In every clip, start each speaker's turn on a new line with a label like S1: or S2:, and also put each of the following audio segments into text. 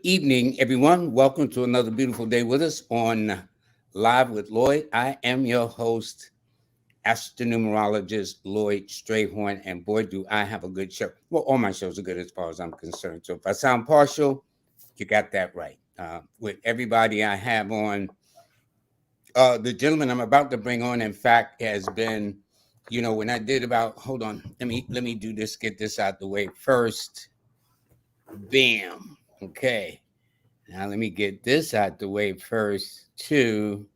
S1: evening, everyone. Welcome to another beautiful day with us on Live with Lloyd. I am your host, astronumerologist Lloyd Strayhorn, and boy, do I have a good show. Well, all my shows are good as far as I'm concerned. So if I sound partial, you got that right. With everybody I have on, the gentleman I'm about to bring on, in fact, has been, when I did about, hold on, let me do this, get this out the way first. Bam. Okay. Now let me get this out the way first, too.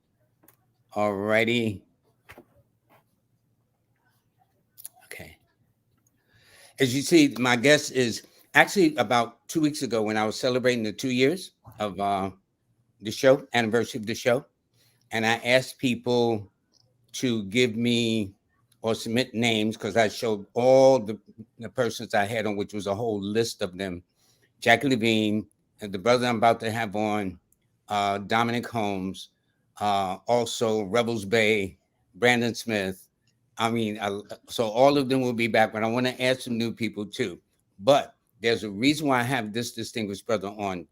S1: Alrighty. Okay. As you see, my guest is actually about 2 weeks ago when I was celebrating the 2 years of the show, anniversary of the show. And I asked people to give me or submit names because I showed all the persons I had on, which was a whole list of them. Jackie Levine, and the brother I'm about to have on, Dominec Holmes, also Rebels Bay, Brandon Smith. So all of them will be back, but I want to add some new people too. But there's a reason why I have this distinguished brother on.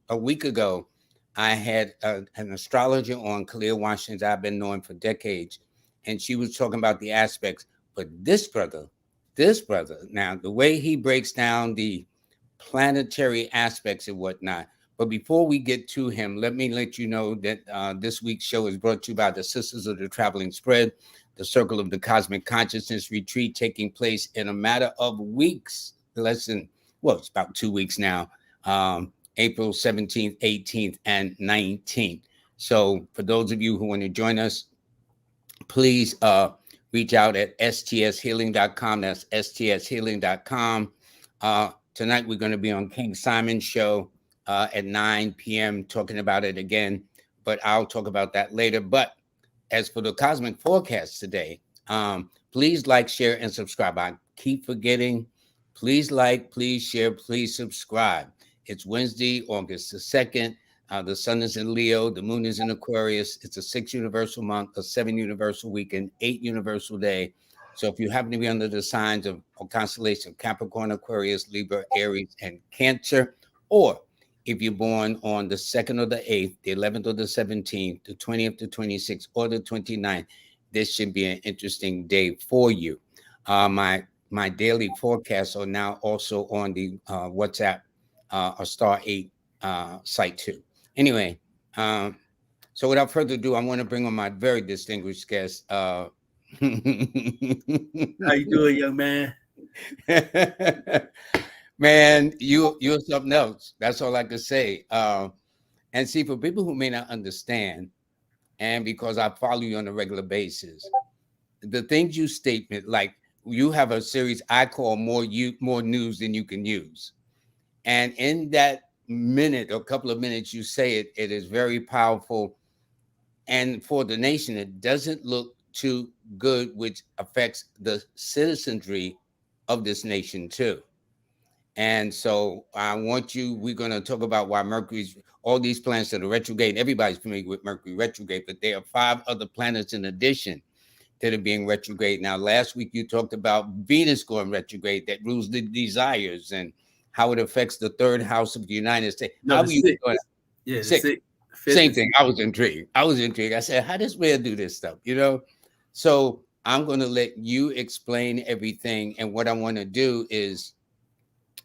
S1: A week ago, I had an astrologer on, Khalil Washington, I've been knowing for decades, and she was talking about the aspects. But this brother, now the way he breaks down the planetary aspects and whatnot. But before we get to him, let me let you know that this week's show is brought to you by the Sisters of the Traveling Spread, the Circle of the Cosmic Consciousness retreat taking place in a matter of weeks. It's about 2 weeks now, April 17th, 18th, and 19th. So for those of you who want to join us, please reach out at stshealing.com. That's stshealing.com. Tonight, we're going to be on King Simon's show at 9 p.m. talking about it again, but I'll talk about that later. But as for the cosmic forecast today, please like, share, and subscribe. I keep forgetting. Please like, please share, please subscribe. It's Wednesday, August the 2nd. The sun is in Leo. The moon is in Aquarius. It's a 6 universal month, a 7 universal week, and 8 universal day. So if you happen to be under the signs of or constellation of Capricorn, Aquarius, Libra, Aries, and Cancer, or if you're born on the 2nd or the 8th, the 11th or the 17th, the 20th, the 26th, or the 29th, this should be an interesting day for you. My daily forecasts are now also on the WhatsApp or Star 8 site too. Anyway, so without further ado, I want to bring on my very distinguished guest.
S2: How you doing, young man?
S1: Man, you're something else. That's all I can say. And see, for people who may not understand, and because I follow you on a regular basis, the things you state, like you have a series I call more news than you can use, and in that minute or couple of minutes you say it, it is very powerful. And for the nation, it doesn't look too good, which affects the citizenry of this nation too. And so we're going to talk about why Mercury's, all these planets that are retrograde. Everybody's familiar with Mercury retrograde, but there are 5 other planets in addition that are being retrograde. Now, last week you talked about Venus going retrograde that rules the desires and how it affects the 3rd house of the United States.
S2: No,
S1: How
S2: the
S1: were you
S2: sixth.
S1: doing?
S2: Yeah,
S1: Six. Same thing. I was intrigued. I said, how does man do this stuff? So I'm going to let you explain everything. And what I want to do is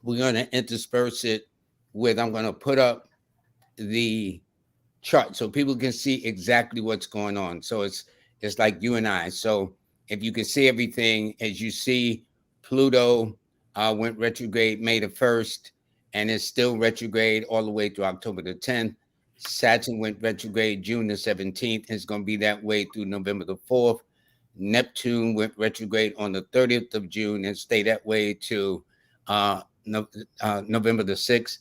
S1: we're going to intersperse it with, I'm going to put up the chart so people can see exactly what's going on. So it's like you and I. So if you can see everything, as you see, Pluto went retrograde May the 1st, and it's still retrograde all the way to October the 10th. Saturn went retrograde June the 17th. It's going to be that way through November the 4th. Neptune went retrograde on the 30th of June and stay that way to November the 6th.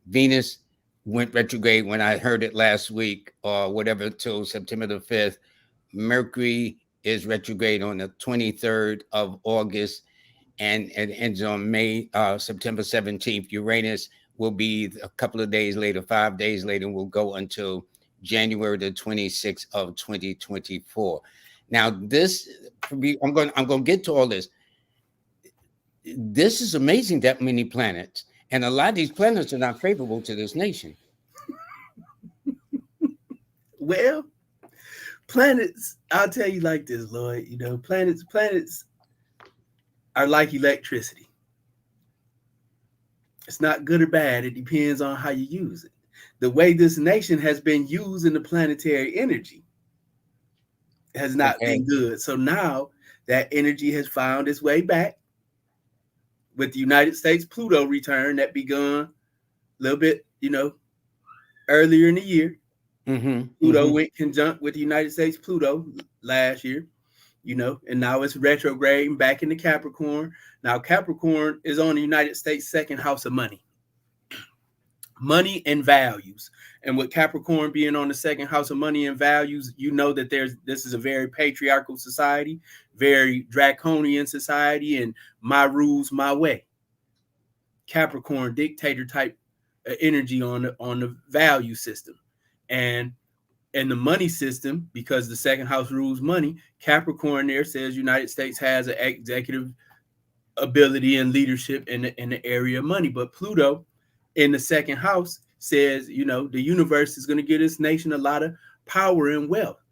S1: Venus went retrograde when I heard it last week or whatever till September the 5th. Mercury is retrograde on the 23rd of August and it ends on September 17th. Uranus will be a couple of days later, 5 days later, will go until January the 26th of 2024. Now, I'm going to get to all this. This is amazing, that many planets. And a lot of these planets are not favorable to this nation.
S2: Well, planets, I'll tell you like this, Lloyd. You know, planets are like electricity. It's not good or bad. It depends on how you use it. The way this nation has been using the planetary energy has not
S1: Okay.
S2: been good. So now that energy has found its way back with the United States Pluto return that begun a little bit, earlier in the year. Pluto went conjunct with the United States Pluto last year, and now it's retrograding back into Capricorn. Now Capricorn is on the United States second house of money and values. And with Capricorn being on the second house of money and values, you know that this is a very patriarchal society, very draconian society, and my rules, my way. Capricorn dictator type energy on the value system. And in the money system, because the second house rules money, Capricorn there says United States has an executive ability and leadership in the area of money. But Pluto in the second house says, the universe is going to give this nation a lot of power and wealth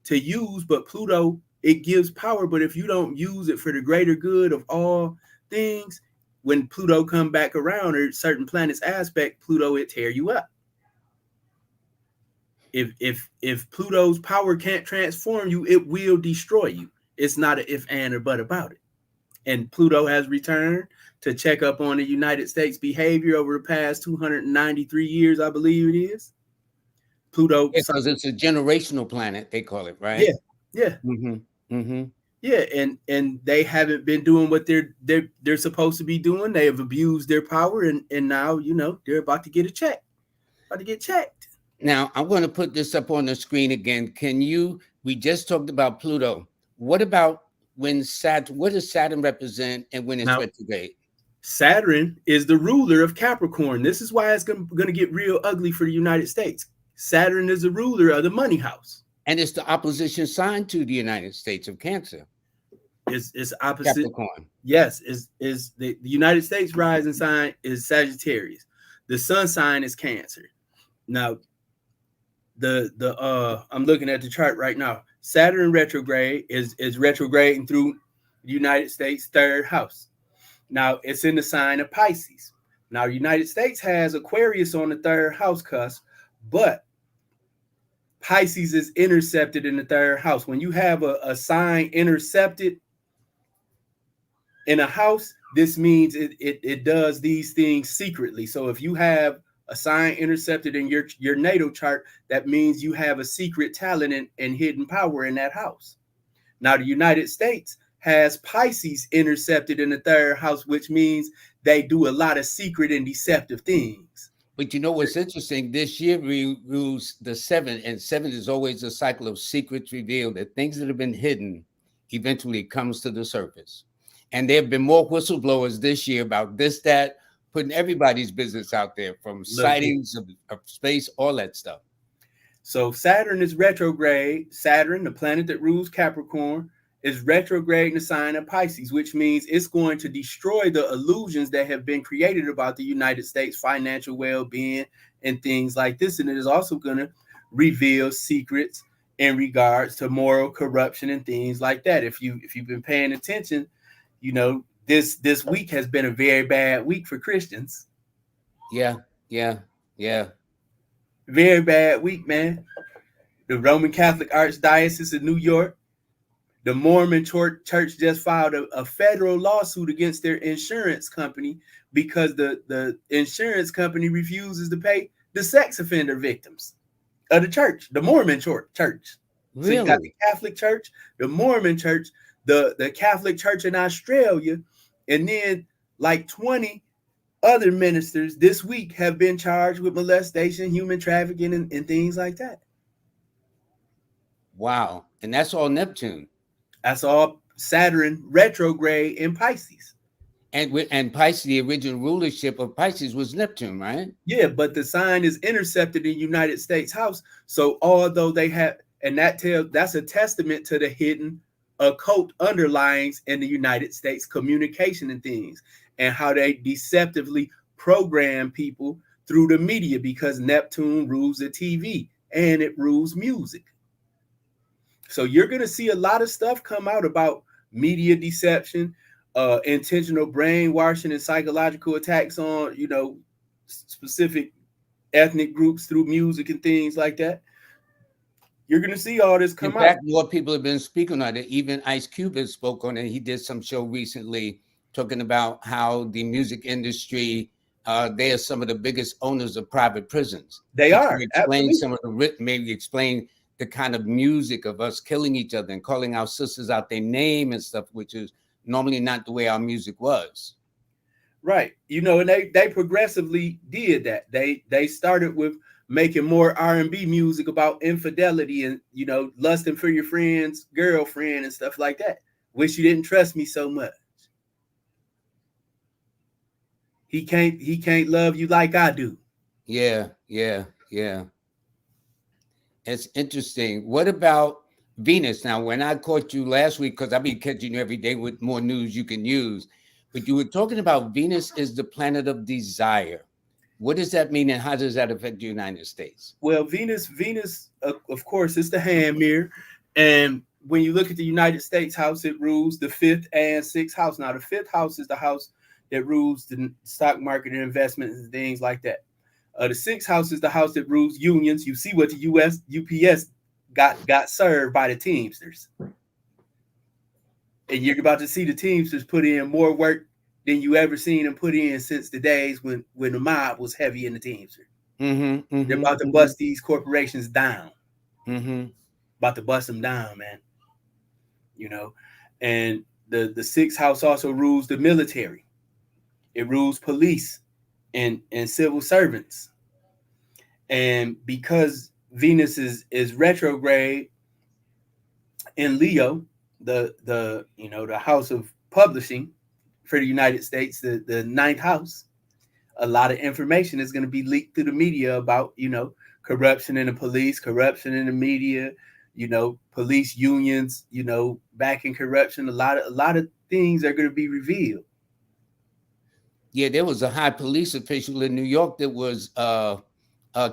S2: to use. But Pluto, it gives power. But if you don't use it for the greater good of all things, when Pluto come back around or certain planets aspect Pluto, it tear you up. If Pluto's power can't transform you, it will destroy you. It's not an if, and, or but about it. And Pluto has returned to check up on the United States behavior over the past 293 years, I believe it is. Pluto,
S1: because it's a generational planet, they call it, right?
S2: Yeah. Yeah, and they haven't been doing what they're supposed to be doing. They have abused their power, and now they're about to get a check, about to get checked.
S1: Now I'm going to put this up on the screen again. We just talked about Pluto. What about when Saturn? What does Saturn represent, and when it's retrograde?
S2: Saturn is the ruler of Capricorn. This is why it's going to get real ugly for the United States. Saturn is the ruler of the money house.
S1: And it's the opposition sign to the United States of Cancer.
S2: It's opposite.
S1: Capricorn.
S2: Yes, is the United States rising sign is Sagittarius. The sun sign is Cancer. Now, I'm looking at the chart right now. Saturn retrograde is retrograding through the United States third house. Now it's in the sign of Pisces. Now, the United States has Aquarius on the third house cusp, but Pisces is intercepted in the third house. When you have a sign intercepted in a house, this means it does these things secretly. So if you have a sign intercepted in your natal chart, that means you have a secret talent and hidden power in that house. Now, the United States has Pisces intercepted in the third house, which means they do a lot of secret and deceptive things.
S1: But you know what's interesting? This year rules the 7, and 7 is always a cycle of secrets revealed, that things that have been hidden eventually comes to the surface. And there have been more whistleblowers this year about this, that, putting everybody's business out there, from sightings of space, all that stuff.
S2: So Saturn is retrograde. Saturn, the planet that rules Capricorn, is retrograde in the sign of Pisces, which means it's going to destroy the illusions that have been created about the United States financial well-being and things like this. And it is also going to reveal secrets in regards to moral corruption and things like that. If you've been paying attention, this week has been a very bad week for Christians.
S1: Yeah.
S2: Very bad week, man. The Roman Catholic Archdiocese of New York, the Mormon Church just filed a federal lawsuit against their insurance company because the insurance company refuses to pay the sex offender victims of the church, the Mormon church.
S1: Really?
S2: So you got the Catholic Church, the Mormon Church, the Catholic Church in Australia, and then like 20 other ministers this week have been charged with molestation, human trafficking, and things like that.
S1: Wow. And that's all Neptune.
S2: That's all Saturn retrograde in Pisces.
S1: And Pisces, the original rulership of Pisces was Neptune, right?
S2: Yeah, but the sign is intercepted in United States house. So although they have, and that's a testament to the hidden occult underlyings in the United States communication and things, and how they deceptively program people through the media, because Neptune rules the TV and it rules music. So you're going to see a lot of stuff come out about media deception, intentional brainwashing and psychological attacks on, specific ethnic groups through music and things like that. You're going to see all this come out.
S1: In fact, more people have been speaking on it. Even Ice Cube has spoke on it. He did some show recently talking about how the music industry, they are some of the biggest owners of private prisons.
S2: They are.
S1: Explain
S2: Absolutely.
S1: some of the, maybe explain the kind of music of us killing each other and calling our sisters out their name and stuff, which is normally not the way our music was.
S2: Right. And they progressively did that. They started with making more R&B music about infidelity and, lusting for your friend's girlfriend and stuff like that. Wish you didn't trust me so much. He can't love you like I do.
S1: Yeah. It's interesting. What about Venus? Now, when I caught you last week, because I've been catching you every day with more news you can use, but you were talking about Venus is the planet of desire. What does that mean, and how does that affect the United States?
S2: Well, Venus, of course, is the hand mirror. And when you look at the United States house, it rules the 5th and 6th house. Now, the 5th house is the house that rules the stock market and investments and things like that. The 6th house is the house that rules unions. You see what the UPS got served by the Teamsters. And you're about to see the Teamsters put in more work than you ever seen them put in since the days when the mob was heavy in the Teamsters. They're about to bust these corporations down. About to bust them down, man. And the 6th house also rules the military. It rules police and civil servants. And because Venus is retrograde in Leo, the house of publishing for the United States, the 9th house, a lot of information is going to be leaked through the media about, corruption in the police, corruption in the media, police unions, backing corruption. A lot of things are going to be revealed.
S1: Yeah, there was a high police official in New York that was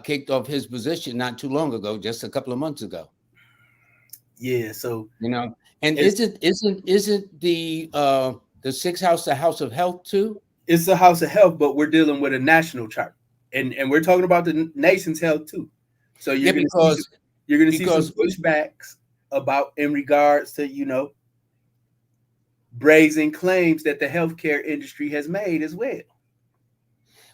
S1: kicked off his position not too long ago, just a couple of months ago.
S2: Yeah, so
S1: and isn't the 6th house the house of health too?
S2: It's the house of health, but we're dealing with a national chart, and we're talking about the nation's health too. So you're going to see some pushbacks about in regards to brazen claims that the healthcare industry has made as well.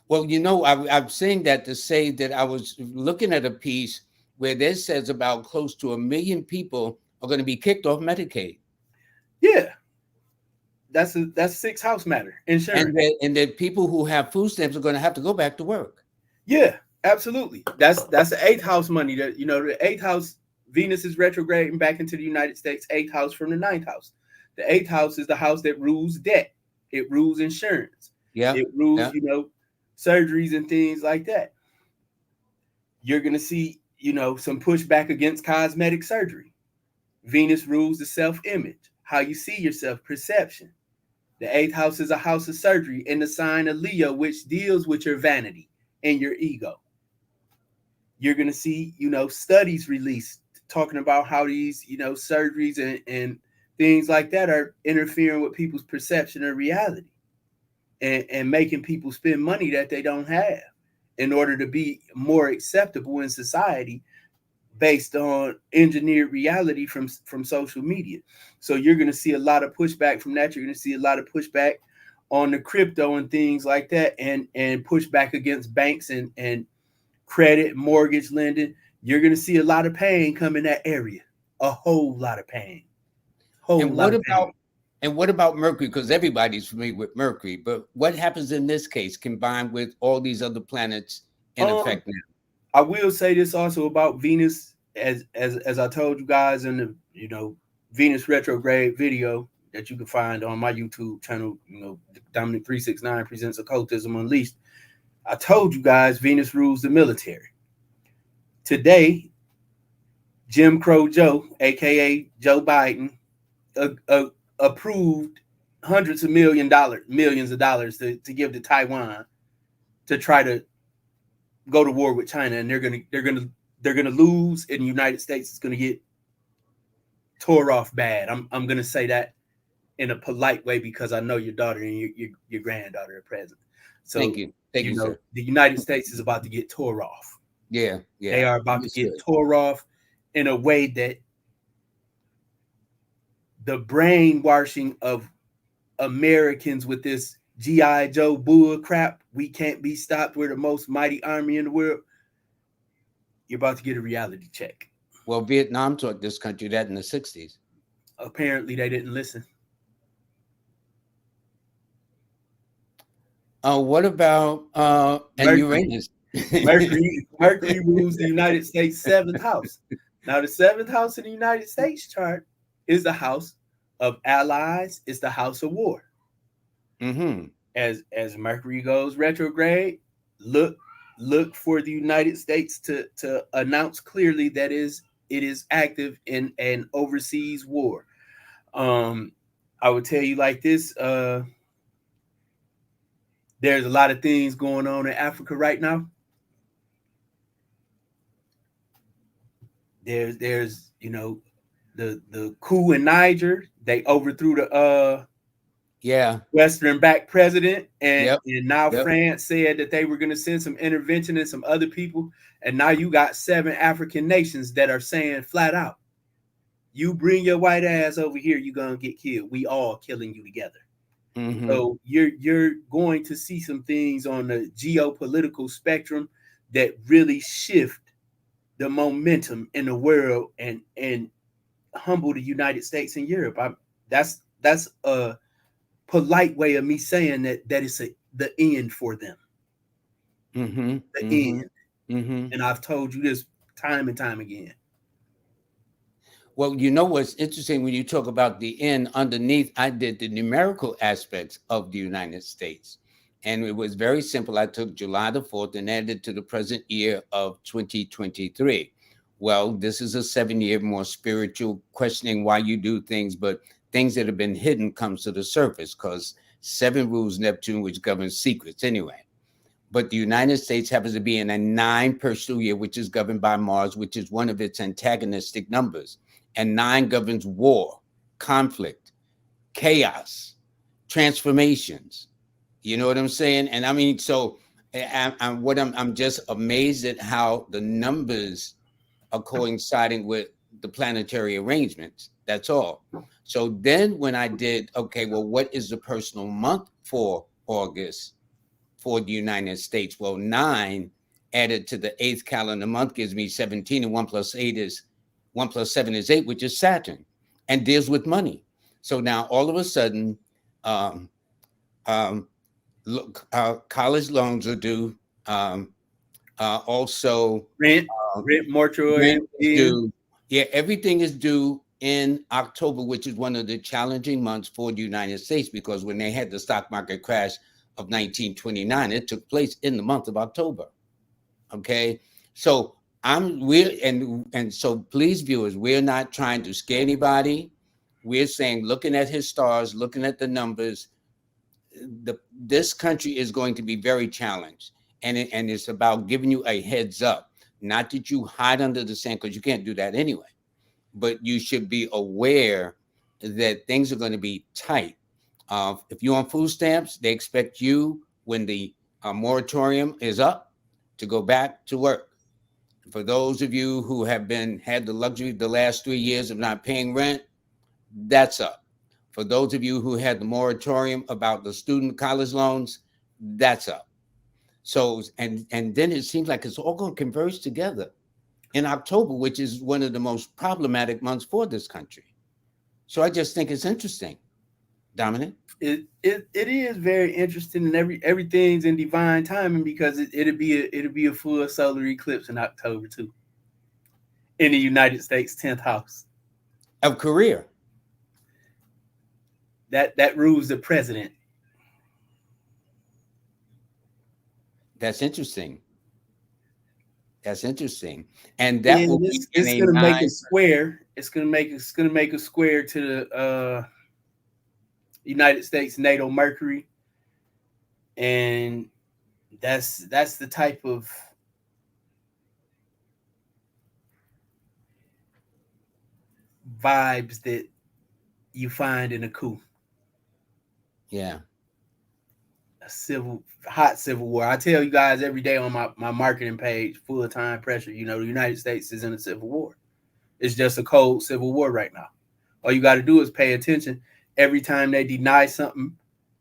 S1: Well, I'm saying that to say that I was looking at a piece where this says about close to 1 million people are going to be kicked off Medicaid.
S2: Yeah, that's 6th house matter, insurance,
S1: and that people who have food stamps are going to have to go back to work.
S2: Yeah, absolutely. That's the 8th house money. That the 8th house, Venus is retrograding back into the United States. 8th house from the 9th house. The 8th house is the house that rules debt. It rules insurance.
S1: Yeah,
S2: it rules surgeries and things like that. You're gonna see some pushback against cosmetic surgery. Venus rules the self-image, how you see yourself, perception. The 8th house is a house of surgery in the sign of Leo, which deals with your vanity and your ego. You're going to see, studies released talking about how these, surgeries and things like that are interfering with people's perception of reality and making people spend money that they don't have in order to be more acceptable in society based on engineered reality from social media. So you're going to see a lot of pushback from that. You're going to see a lot of pushback on the crypto and things like that, and pushback against banks and credit, mortgage lending. You're going to see a lot of pain come in that area. A whole lot of pain.
S1: And what about Mercury? Because everybody's familiar with Mercury, but what happens in this case combined with all these other planets in effect now?
S2: I will say this also about Venus, as I told you guys in the Venus retrograde video that you can find on my YouTube channel, Dominec 369 presents Occultism Unleashed. I told you guys Venus rules the military. Today, Jim Crow Joe, aka Joe Biden, approved hundreds of millions of dollars to give to Taiwan to try to go to war with China, and they're gonna lose, and the United States is gonna get tore off bad. I'm gonna say that in a polite way because I know your daughter and your granddaughter are present. So
S1: Thank you, sir.
S2: the United States is about to get tore off.
S1: Yeah.
S2: They are about to get tore off in a way that the brainwashing of Americans with this G.I. Joe bull crap, we can't be stopped, we're the most mighty army in the world. You're about to get a reality check.
S1: Well, Vietnam taught this country that in the 60s.
S2: Apparently, they didn't listen.
S1: What about and Uranus?
S2: Mercury rules the United States 7th house. Now, the 7th house in the United States chart is the house of allies. It's the house of war.
S1: Mm-hmm.
S2: As Mercury goes retrograde, look for the United States to announce clearly that it is active in an overseas war. I would tell you like this. There's a lot of things going on in Africa right now. There's the coup in Niger. They overthrew the Western-backed president, and now France said that they were going to send some intervention and some other people, and now you got 7 African nations that are saying flat out, you bring your white ass over here, you're gonna get killed. We all killing you together. Mm-hmm. So you're going to see some things on the geopolitical spectrum that really shift the momentum in the world and humble the United States and Europe. That's a polite way of me saying that it's the end for them.
S1: Mm-hmm.
S2: The end. Mm-hmm. And I've told you this time and time again.
S1: Well, you know what's interesting when you talk about the end, underneath, I did the numerical aspects of the United States. And it was very simple. I took July the 4th and added to the present year of 2023. Well, this is a 7-year more spiritual, questioning why you do things, but things that have been hidden comes to the surface because 7 rules Neptune, which governs secrets anyway. But the United States happens to be in a 9 personal year, which is governed by Mars, which is one of its antagonistic numbers. And 9 governs war, conflict, chaos, transformations. You know what I'm saying? And I mean, so I'm just amazed at how the numbers are coinciding with the planetary arrangements. That's all. So then when I did, okay, well, what is the personal month for August for the United States? Well, 9 added to the 8th calendar month gives me 17, and 1 plus 7 is 8, which is Saturn, and deals with money. So now all of a sudden, college loans are due. Also,
S2: rent, mortuary
S1: is due. Yeah, everything is due in October, which is one of the challenging months for the United States, because when they had the stock market crash of 1929, it took place in the month of October. Okay, so so please, viewers, we're not trying to scare anybody. We're saying, looking at his stars, looking at the numbers, this country is going to be very challenged, and it's about giving you a heads up, not that you hide under the sand, because you can't do that anyway, but you should be aware that things are going to be tight. If you're on food stamps, they expect you, when the moratorium is up, to go back to work. For those of you who have had the luxury the last 3 years of not paying rent, that's up. For those of you who had the moratorium about the student college loans, that's up. So, and then it seems like it's all going to converge together in October, which is one of the most problematic months for this country. So I just think it's interesting, Dominec.
S2: It is very interesting, and everything's in divine timing, because it'll be a full solar eclipse in October too, in the United States 10th house
S1: of career.
S2: That rules the president.
S1: That's interesting. That's interesting, and
S2: will be it's going to make a square. It's going to make a square to the United States natal Mercury, and that's the type of vibes that you find in a coup.
S1: Yeah.
S2: A hot civil war. I tell you guys every day on my marketing page, Full of Time Pressure, the United States is in a civil war. It's just a cold civil war right now. All you got to do is pay attention. Every time they deny something,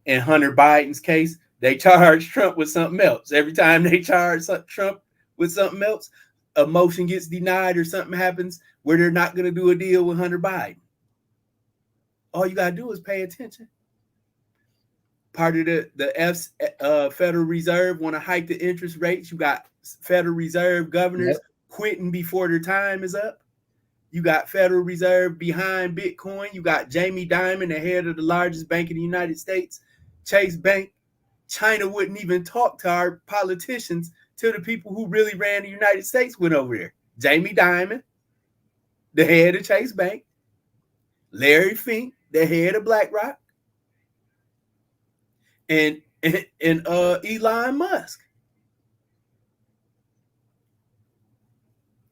S2: in Hunter Biden's case, they charge Trump with something else. Every time they charge Trump with something else, a motion gets denied or something happens where they're not going to do a deal with Hunter Biden. All you got to do is pay attention. Part of the Federal Reserve want to hike the interest rates. You got Federal Reserve governors quitting before their time is up. You got Federal Reserve behind Bitcoin. You got Jamie Dimon, the head of the largest bank in the United States, Chase Bank. China wouldn't even talk to our politicians till the people who really ran the United States went over there. Jamie Dimon, the head of Chase Bank. Larry Fink, the head of BlackRock. And Elon Musk.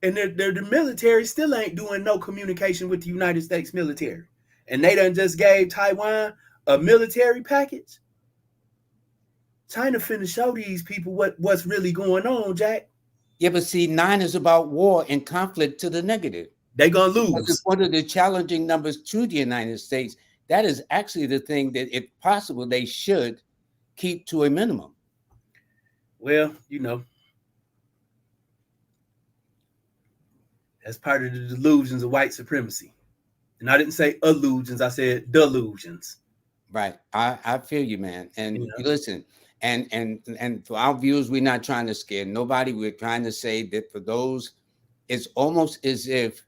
S2: And the military still ain't doing no communication with the United States military. And they done just gave Taiwan a military package. China finna show these people what's really going on, Jack.
S1: Yeah, but see, 9 is about war and conflict to the negative.
S2: They gonna lose.
S1: Because one of the challenging numbers to the United States, that is actually the thing that, if possible, they should keep to a minimum.
S2: Well, that's part of the delusions of white supremacy. And I didn't say illusions, I said delusions.
S1: Right. I feel you, man. And listen, and for our viewers, we're not trying to scare nobody. We're trying to say that for those, it's almost as if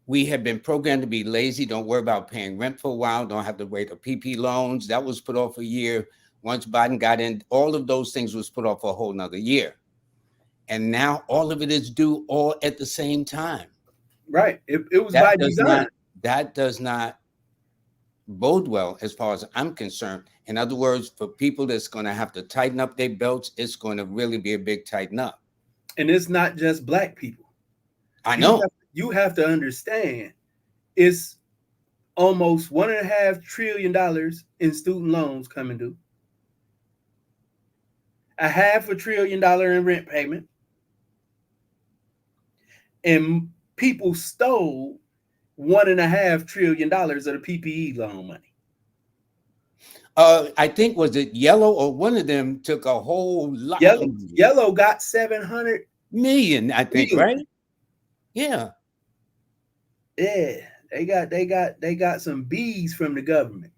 S1: we have been programmed to be lazy. Don't worry about paying rent for a while. Don't have to wait for PP loans. That was put off a year. Once Biden got in, all of those things was put off for a whole nother year. And now all of it is due all at the same time.
S2: Right. It was by design.
S1: That does not bode well as far as I'm concerned. In other words, for people that's going to have to tighten up their belts, it's going to really be a big tighten up.
S2: And it's not just black people.
S1: I know.
S2: You have to understand, it's almost $1.5 trillion in student loans coming due. $0.5 trillion in rent payment. And people stole $1.5 trillion of the PPE loan money.
S1: I think, was it Yellow or one of them took a whole lot.
S2: Yellow got 700
S1: million, I think, right? Yeah.
S2: Yeah. They got some B's from the government.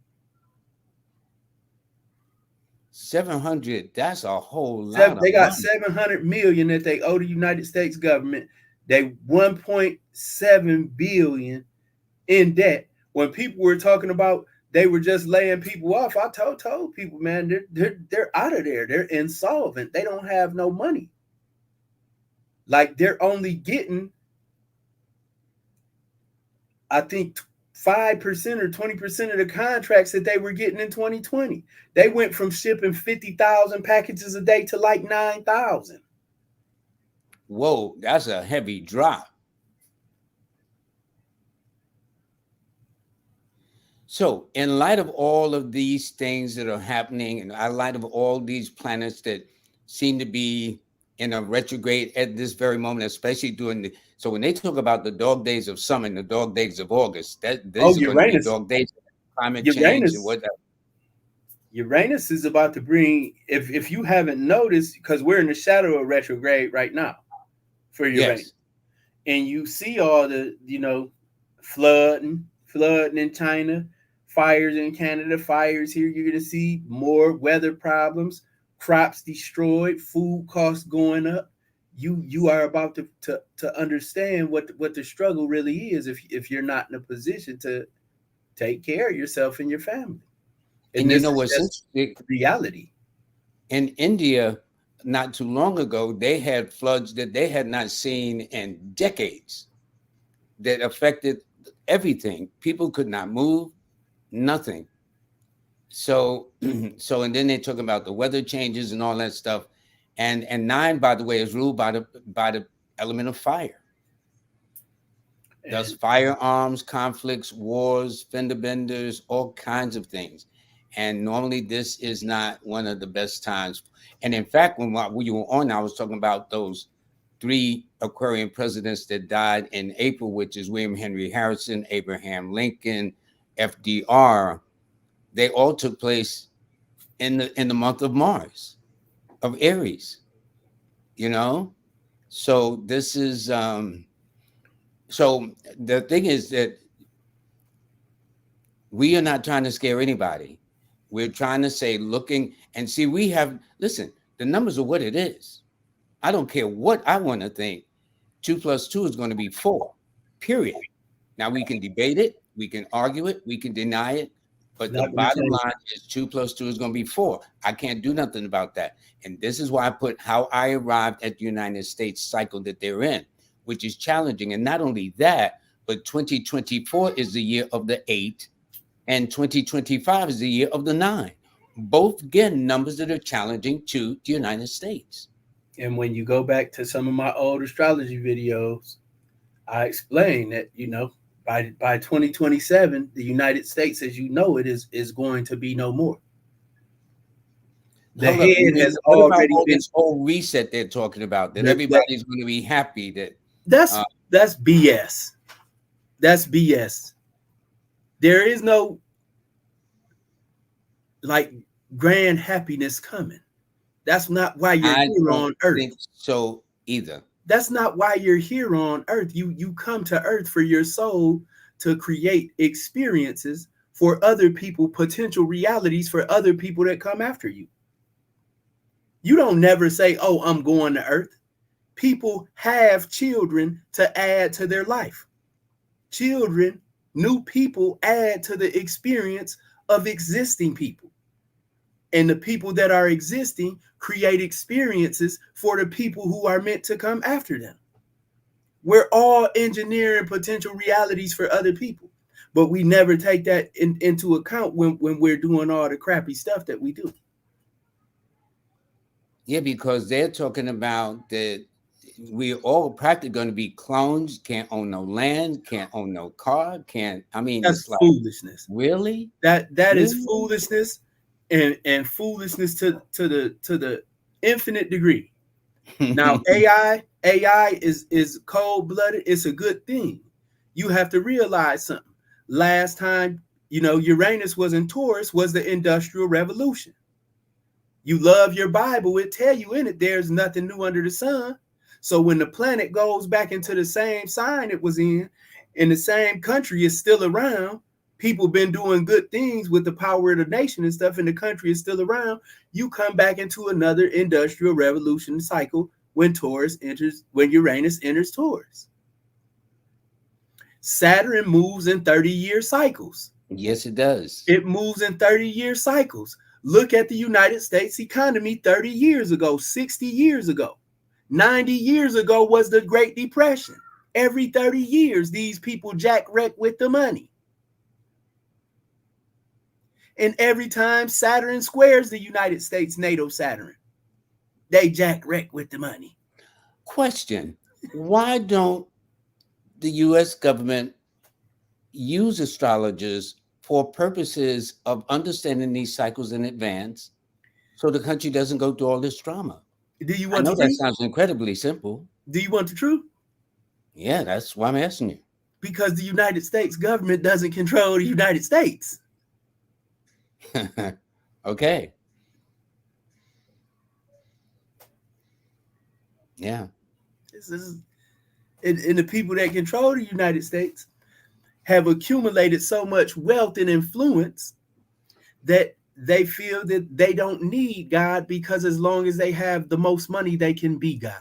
S1: 700, that's a whole lot.
S2: They got 700 million that they owe the United States government. They 1.7 billion in debt. When people were talking about they were just laying people off, I told people, man, they're out of there. They're insolvent. They don't have no money. Like, they're only getting, I think, 5% or 20% of the contracts that they were getting in 2020. They went from shipping 50,000 packages a day to like 9,000.
S1: Whoa, that's a heavy drop. So, in light of all of these things that are happening, and in light of all these planets that seem to be in a retrograde at this very moment, especially so when they talk about the dog days of summer and the dog days of August, these are going to be dog days of climate change and whatever.
S2: Uranus is about to bring, if you haven't noticed, because we're in the shadow of retrograde right now for Uranus. Yes. And you see all the, flooding in China, fires in Canada, fires here. You're going to see more weather problems, crops destroyed, food costs going up. You are about to understand what the struggle really is if you're not in a position to take care of yourself and your family.
S1: And you know what's
S2: reality.
S1: In India, not too long ago, they had floods that they had not seen in decades that affected everything. People could not move, nothing. So and then they talk about the weather changes and all that stuff. And 9, by the way, is ruled by the element of fire. Thus,
S2: And
S1: firearms, conflicts, wars, fender benders, all kinds of things. And normally, this is not one of the best times. And in fact, when we were on, I was talking about those 3 Aquarian presidents that died in April, which is William Henry Harrison, Abraham Lincoln, FDR. They all took place in the month of Mars, of Aries. You know, so this is so the thing is that we are not trying to scare anybody. We're trying to say, looking and see, listen, the numbers are what it is. I don't care what I want to think. 2 plus 2 is going to be 4, period. Now we can debate it, we can argue it, we can deny it, but the bottom line is 2 plus 2 is going to be 4. I can't do nothing about that. And this is why I put how I arrived at the United States cycle that they're in, which is challenging. And not only that, but 2024 is the year of the 8, and 2025 is the year of the 9. Both, again, numbers that are challenging to the United States.
S2: And when you go back to some of my old astrology videos, I explain that, by 2027, the United States, as you know, it is going to be no more. The head has already been
S1: this whole reset they're talking about, that everybody's going to be happy.
S2: That's BS. That's BS. There is no grand happiness coming. That's not why you're here on Earth.
S1: Think so either.
S2: That's not why you're here on Earth. You come to Earth for your soul to create experiences for other people, potential realities for other people that come after you. You don't never say, "Oh, I'm going to Earth." People have children to add to their life. Children, new people add to the experience of existing people. And the people that are existing create experiences for the people who are meant to come after them. We're all engineering potential realities for other people, but we never take that into account when we're doing all the crappy stuff that we do.
S1: Yeah, because they're talking about that we're all practically going to be clones, can't own no land, can't own no car,
S2: That's foolishness.
S1: Really?
S2: That is foolishness. And foolishness to the infinite degree. Now, AI is cold-blooded. It's a good thing. You have to realize something. Last time, Uranus was in Taurus was the Industrial Revolution. You love your Bible, it tell you in it there's nothing new under the sun. So when the planet goes back into the same sign it was in the same country is still around, people been doing good things with the power of the nation and stuff, and the country is still around, you come back into another industrial revolution cycle when Uranus enters Taurus. Saturn moves in 30-year cycles.
S1: Yes, it does.
S2: It moves in 30-year cycles. Look at the United States economy 30 years ago, 60 years ago. 90 years ago was the Great Depression. Every 30 years, these people jack wreck with the money. And every time Saturn squares the United States natal Saturn, they jack wreck with the money.
S1: Question: why don't the U.S. government use astrologers for purposes of understanding these cycles in advance, so the country doesn't go through all this drama?
S2: Do you want
S1: I know that sounds incredibly simple.
S2: Do you want the truth?
S1: Yeah, that's why I'm asking you.
S2: Because the United States government doesn't control the United States.
S1: Okay. Yeah.
S2: And the people that control the United States have accumulated so much wealth and influence that they feel that they don't need God, because as long as they have the most money, they can be God.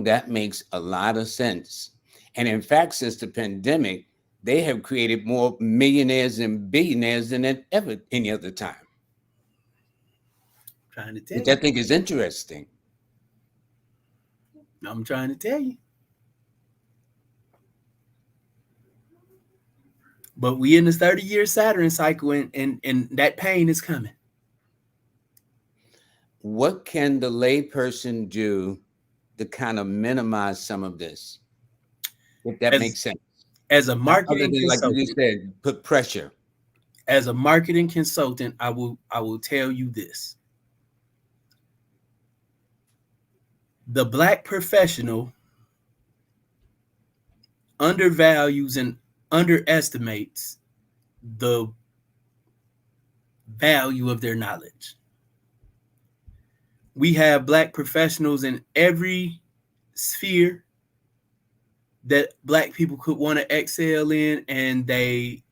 S1: That makes a lot of sense. And in fact, since the pandemic, they have created more millionaires and billionaires than at ever any other time.
S2: Trying to tell
S1: Which I think is interesting.
S2: I'm trying to tell you. But we in this 30-year Saturn cycle, and that pain is coming.
S1: What can the layperson do to kind of minimize some of this, if that makes sense?
S2: As a
S1: Other
S2: marketing
S1: than, like you
S2: consultant,
S1: just said, put pressure.
S2: as a marketing consultant, I will tell you this. The Black professional undervalues and underestimates the value of their knowledge. We have Black professionals in every sphere that Black people could want to excel in, and they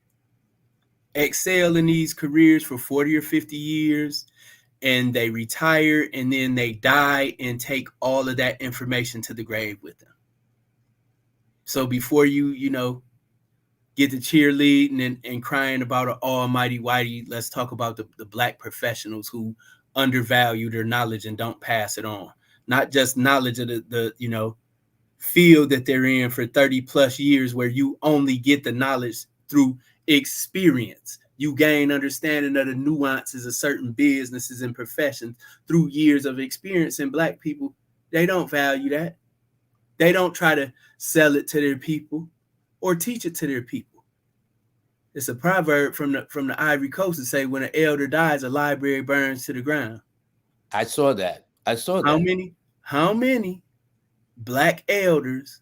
S2: excel in these careers for 40 or 50 years, and they retire, and then they die and take all of that information to the grave with them. So before you get to cheerleading and crying about an almighty whitey, let's talk about the Black professionals who undervalue their knowledge and don't pass it on. Not just knowledge of the field that they're in for 30 plus years, where you only get the knowledge through experience. You gain understanding of the nuances of certain businesses and professions through years of experience. And Black people, they don't value that. They don't try to sell it to their people or teach it to their people. It's a proverb from the Ivory Coast to say, when an elder dies, a library burns to the ground.
S1: I saw that.
S2: How many Black elders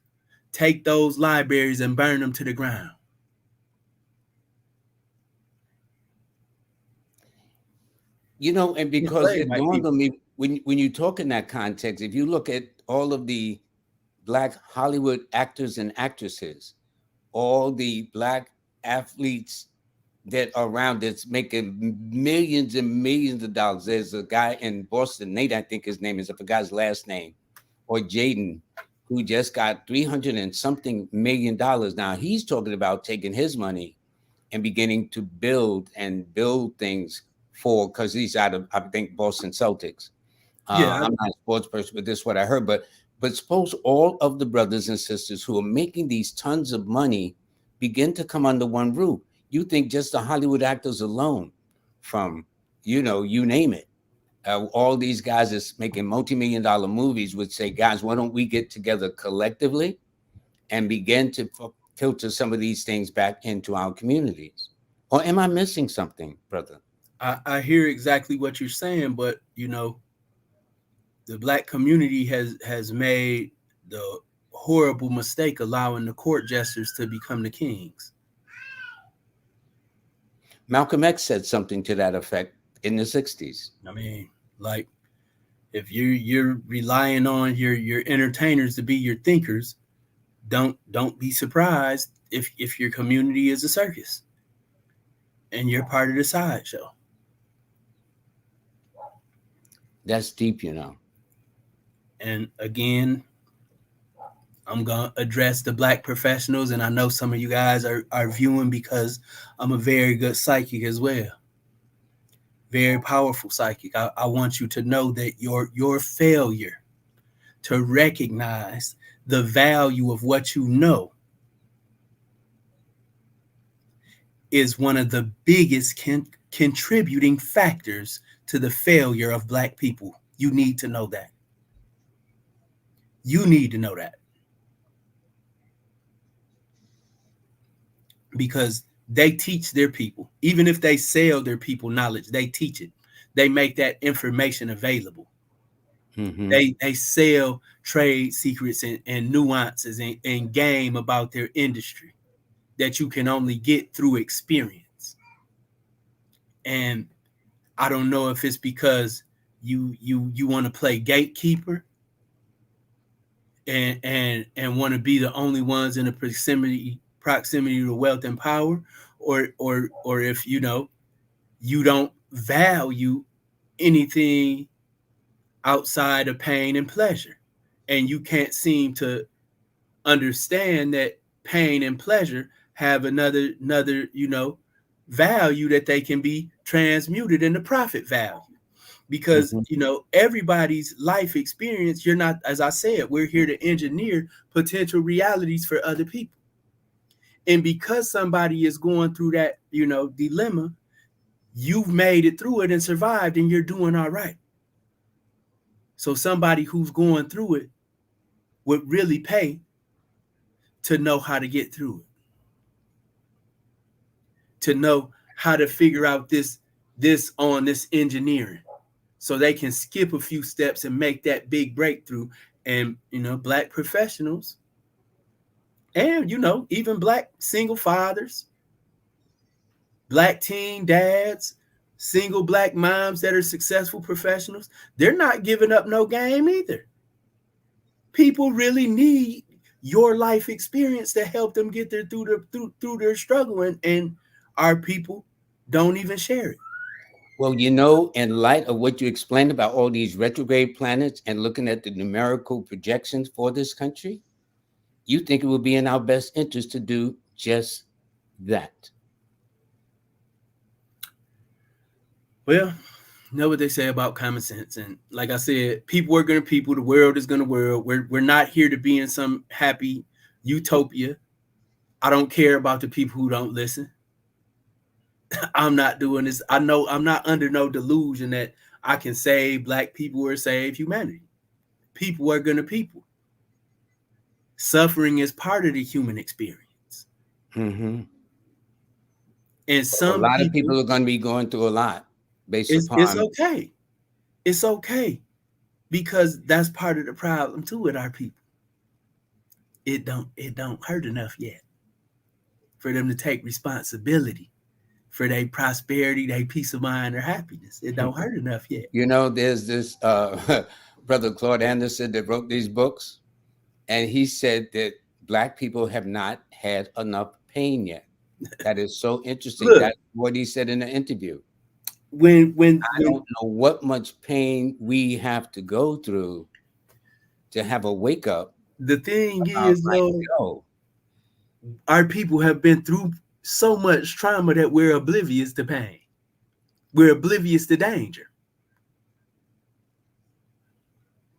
S2: take those libraries and burn them to the ground?
S1: And because it dawned on me, when you talk in that context, if you look at all of the Black Hollywood actors and actresses, all the Black athletes that are around that's making millions and millions of dollars. There's a guy in Boston, Nate, I think his name is, I forgot his last name, or Jaden, who just got $300 and something million. Now he's talking about taking his money and beginning to build things because he's out of, I think, Boston Celtics. I'm not a sports person, but this is what I heard. But suppose all of the brothers and sisters who are making these tons of money begin to come under one roof. You think just the Hollywood actors alone, from, you name it, all these guys is making multi-million-dollar movies would say, guys, why don't we get together collectively and begin to filter some of these things back into our communities? Or am I missing something, brother?
S2: I hear exactly what you're saying, but the Black community has made the horrible mistake allowing the court jesters to become the kings.
S1: Malcolm X said something to that effect in the 60s.
S2: I mean, like, if you're relying on your entertainers to be your thinkers, don't be surprised if your community is a circus and you're part of the sideshow.
S1: That's deep,
S2: And again, I'm going to address the Black professionals, and I know some of you guys are viewing because I'm a very good psychic as well. Very powerful psychic. I want you to know that your failure to recognize the value of what you know is one of the biggest contributing factors to the failure of Black people. You need to know that. You need to know that. Because they teach their people. Even if they sell their people knowledge, they teach it. They make that information available. Mm-hmm. They sell trade secrets and nuances and game about their industry that you can only get through experience. And I don't know if it's because you want to play gatekeeper and want to be the only ones in the proximity to wealth and power, or if you don't value anything outside of pain and pleasure, and you can't seem to understand that pain and pleasure have another value that they can be transmuted into profit value. Because everybody's life experience, you're not, as I said, we're here to engineer potential realities for other people. And because somebody is going through that, dilemma, you've made it through it and survived, and you're doing all right. So somebody who's going through it would really pay to know how to get through it, to know how to figure out this engineering, so they can skip a few steps and make that big breakthrough. And, Black professionals and, even Black single fathers, Black teen dads, single Black moms that are successful professionals, they're not giving up no game either. People really need your life experience to help them get there through their struggle, and our people don't even share it.
S1: Well, in light of what you explained about all these retrograde planets and looking at the numerical projections for this country, you think it would be in our best interest to do just that?
S2: Well, you know what they say about common sense. And like I said, people are going to people. The world is going to world. We're not here to be in some happy utopia. I don't care about the people who don't listen. I'm not doing this. I know I'm not under no delusion that I can save Black people or save humanity. People are going to people. Suffering is part of the human experience.
S1: Mm-hmm.
S2: And
S1: a lot of people are going to be going through a lot based upon.
S2: It's okay. It's okay, because that's part of the problem too with our people. It don't hurt enough yet for them to take responsibility for their prosperity, their peace of mind, or happiness. It don't hurt enough yet.
S1: There's this brother Claude Anderson that wrote these books, and he said that Black people have not had enough pain yet. That is so interesting.
S2: Look,
S1: that's what he said in the interview.
S2: When
S1: I don't know what much pain we have to go through to have a wake up.
S2: The thing is, though, our people have been through so much trauma that we're oblivious to pain. We're oblivious to danger.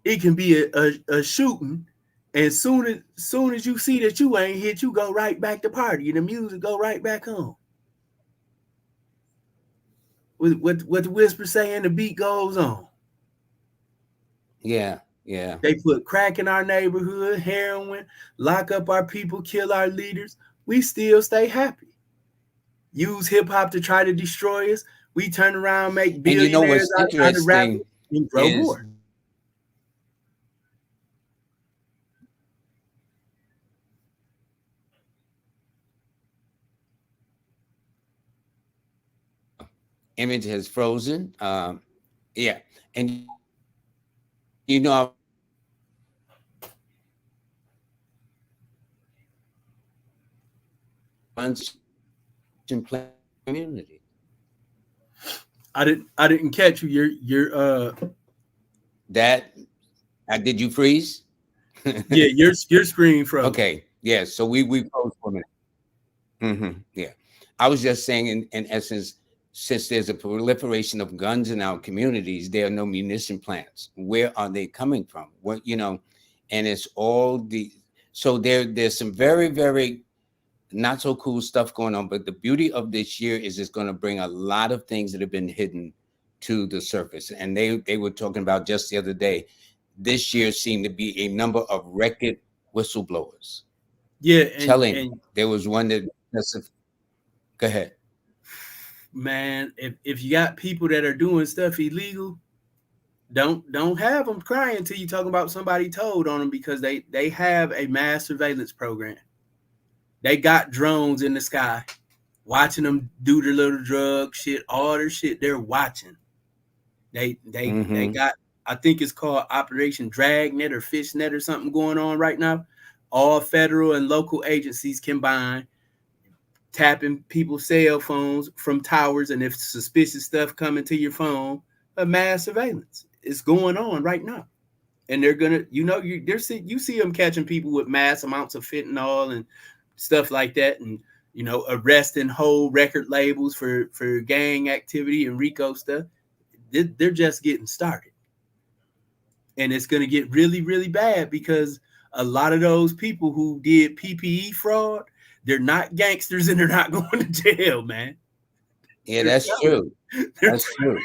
S2: It can be a shooting, and soon as you see that you ain't hit, you go right back to party, and the music go right back home. What the whisper saying, the beat goes on.
S1: Yeah.
S2: They put crack in our neighborhood, heroin, lock up our people, kill our leaders. We still stay happy. Use hip hop to try to destroy us. We turn around, make billionaires out of rappers, and grow more.
S1: Image has frozen. Yeah. And community.
S2: I didn't catch you. You're
S1: that did you freeze?
S2: Yeah, your screen froze.
S1: Okay. Yeah. So we froze for a minute. Mm-hmm. Yeah. I was just saying in essence, since there's a proliferation of guns in our communities, there are no munition plants. Where are they coming from? What, and it's all so there's some very, very not so cool stuff going on. But the beauty of this year is it's going to bring a lot of things that have been hidden to the surface. And they were talking about just the other day, this year seemed to be a number of record whistleblowers.
S2: Yeah.
S1: There was one that, go ahead.
S2: Man, if you got people that are doing stuff illegal, don't have them crying until you talk about somebody told on them, because they have a mass surveillance program. They got drones in the sky watching them do their little drug shit, all their shit. They're watching. They got, I think it's called Operation Dragnet or Fishnet or something going on right now. All federal and local agencies combined, tapping people's cell phones from towers, and if suspicious stuff coming to your phone, a mass surveillance is going on right now. And they're gonna, you see them catching people with mass amounts of fentanyl and stuff like that, and arresting whole record labels for gang activity and RICO stuff. They're just getting started, and it's gonna get really, really bad, because a lot of those people who did PPE fraud, They're not gangsters and they're not going to jail, man.
S1: Yeah,
S2: They're
S1: that's
S2: telling.
S1: true. That's true.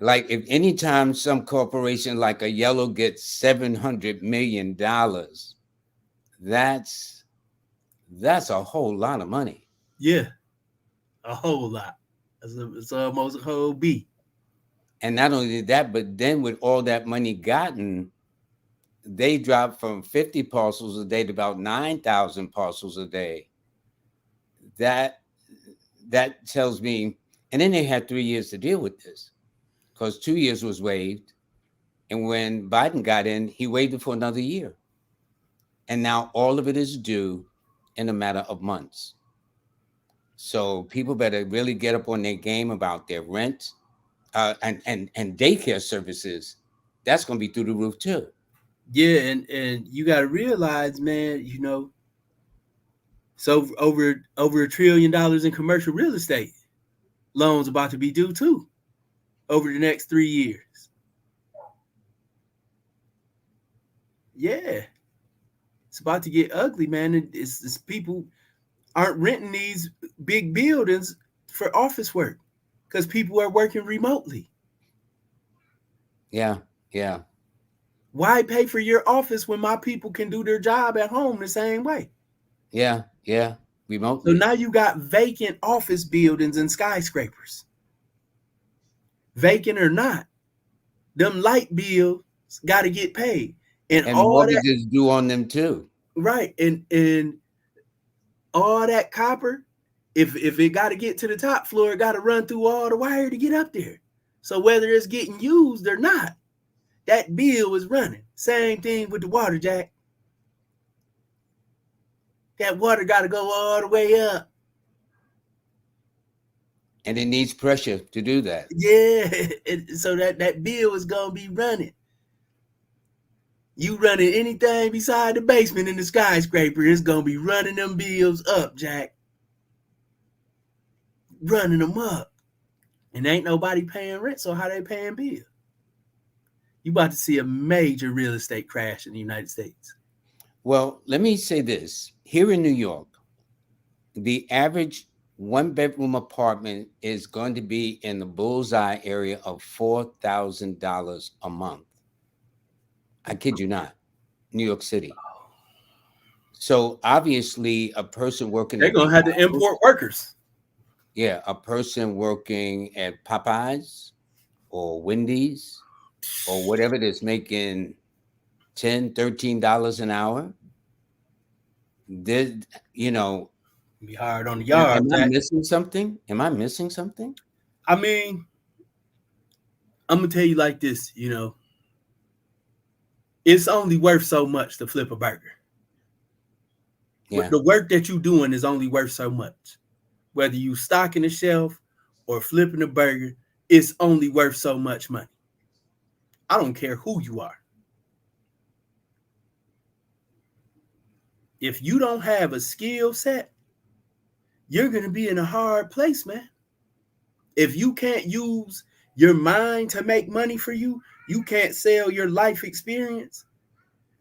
S1: Like if anytime some corporation like a Yellow gets $700 million, that's a whole lot of money.
S2: Yeah, a whole lot. It's almost a whole B.
S1: And not only that, but then with all that money gotten, they dropped from 50 parcels a day to about 9,000 parcels a day. That tells me, and then they had 3 years to deal with this because 2 years was waived. And when Biden got in, he waived it for another year. And now all of it is due in a matter of months. So people better really get up on their game about their rent and daycare services. That's going to be through the roof too.
S2: Yeah, and you got to realize, man, so over $1 trillion in commercial real estate loans about to be due too over the next 3 years. Yeah, it's about to get ugly, man. It's people aren't renting these big buildings for office work because people are working remotely.
S1: Yeah, yeah.
S2: Why pay for your office when my people can do their job at home the same way?
S1: Yeah,
S2: So
S1: remotely.
S2: now you got vacant office buildings and skyscrapers. Vacant or not, them light bills got to get paid. And all
S1: mortgages due on them too.
S2: Right. And all that copper, if it got to get to the top floor, it got to run through all the wire to get up there. So whether it's getting used or not, that bill is running. Same thing with the water, Jack. That water got to go all the way up.
S1: And it needs pressure to do that.
S2: Yeah. So that bill is going to be running. You running anything beside the basement in the skyscraper, it's going to be running them bills up, Jack. Running them up. And ain't nobody paying rent, so how they paying bills? You about to see a major real estate crash in the United States.
S1: Well, let me say this. Here in New York, the average one-bedroom apartment is going to be in the bullseye area of $4,000 a month. I kid you not. New York City. So obviously a person working
S2: They're going to have to import workers.
S1: Yeah, a person working at Popeyes or Wendy's or whatever it is, making $10, $13 an hour. Be
S2: hard on the yard.
S1: Am I missing something?
S2: I mean, I'm gonna tell you like this, it's only worth so much to flip a burger. Yeah. The work that you're doing is only worth so much. Whether you stocking the shelf or flipping a burger, it's only worth so much money. I don't care who you are. If you don't have a skill set, you're going to be in a hard place, man. If you can't use your mind to make money for you, you can't sell your life experience.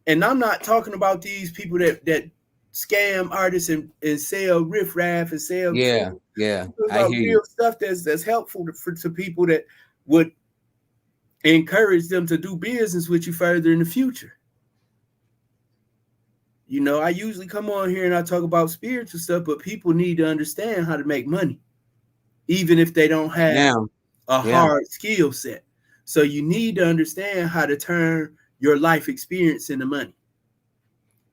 S2: And I'm not talking about these people that scam artists and sell riffraff and sell
S1: I hear
S2: real stuff that's helpful to people that would encourage them to do business with you further in the future. I usually come on here and I talk about spiritual stuff, but people need to understand how to make money, even if they don't have a hard skill set. So you need to understand how to turn your life experience into money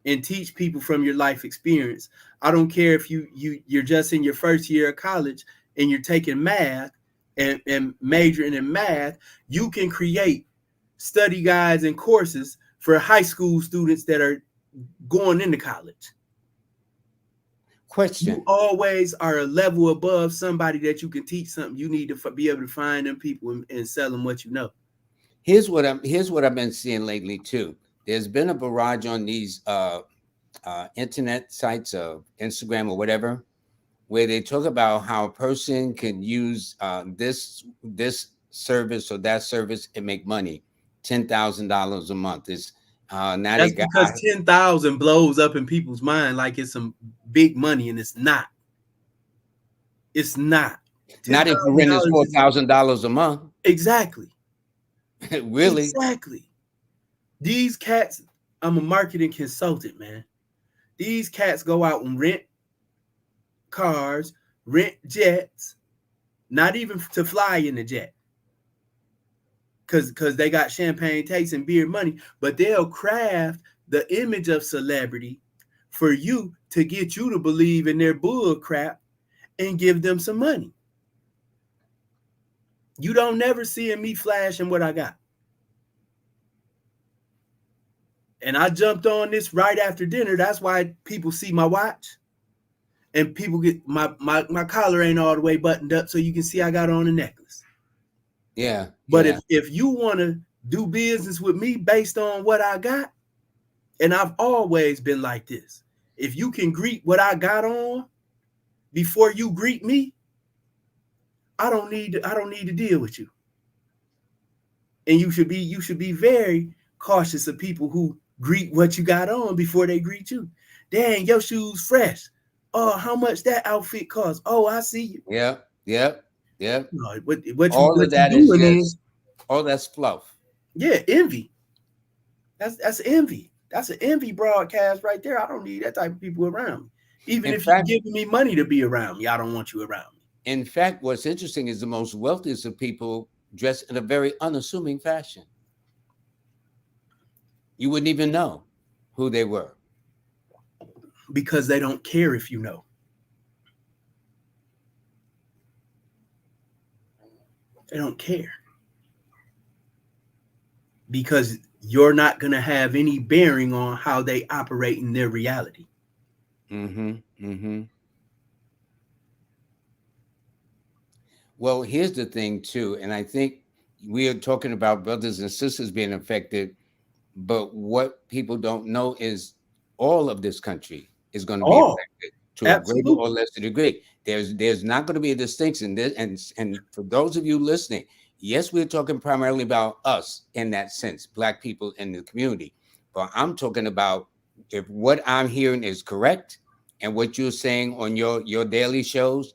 S2: and teach people from your life experience. I don't care if you're just in your first year of college and you're taking math and majoring in math. You can create study guides and courses for high school students that are going into college.
S1: Question.
S2: You always are a level above somebody that you can teach something. You need to be able to find them people and sell them what you know.
S1: Here's what I've been seeing lately too. There's been a barrage on these internet sites of Instagram or whatever, where they talk about how a person can use this service or that service and make money, $10,000 a month. Is Now they
S2: That's
S1: got
S2: because 10,000 blows up in people's mind like it's some big money, and it's not. It's not.
S1: not if the rent is
S2: $10,000 is
S1: $4,000 a month.
S2: exactly.
S1: Really?
S2: Exactly. These cats, I'm a marketing consultant, man. These cats go out and rent cars, rent jets, not even to fly in the jet. Because they got champagne taste and beer money, but they'll craft the image of celebrity for you to get you to believe in their bull crap and give them some money. You don't never see me flashing what I got. And I jumped on this right after dinner. That's why people see my watch. And people get my collar ain't all the way buttoned up, so you can see I got on a necklace.
S1: Yeah.
S2: But
S1: yeah.
S2: if you want to do business with me based on what I got, and I've always been like this, if you can greet what I got on before you greet me, I don't need to deal with you. And you should be very cautious of people who greet what you got on before they greet you. Dang, your shoes fresh. Oh, how much that outfit costs? Oh, I see you.
S1: Yep.
S2: No, what
S1: All
S2: you
S1: of that is
S2: doing
S1: just all that's fluff.
S2: yeah, envy. That's envy. That's an envy broadcast right there. I don't need that type of people around me. Even if you're giving me money to be around me, I don't want you around me.
S1: In fact, what's interesting is the most wealthiest of people dress in a very unassuming fashion. You wouldn't even know who they were.
S2: Because they don't care if you know. They don't care. Because you're not going to have any bearing on how they operate in their reality.
S1: Well, here's the thing, too. And I think we are talking about brothers and sisters being affected. But what people don't know is all of this country is going to be affected to a greater or lesser degree. There's not going to be a distinction. And for those of you listening, yes, we're talking primarily about us in that sense, Black people in the community. But I'm talking about if what I'm hearing is correct and what you're saying on your daily shows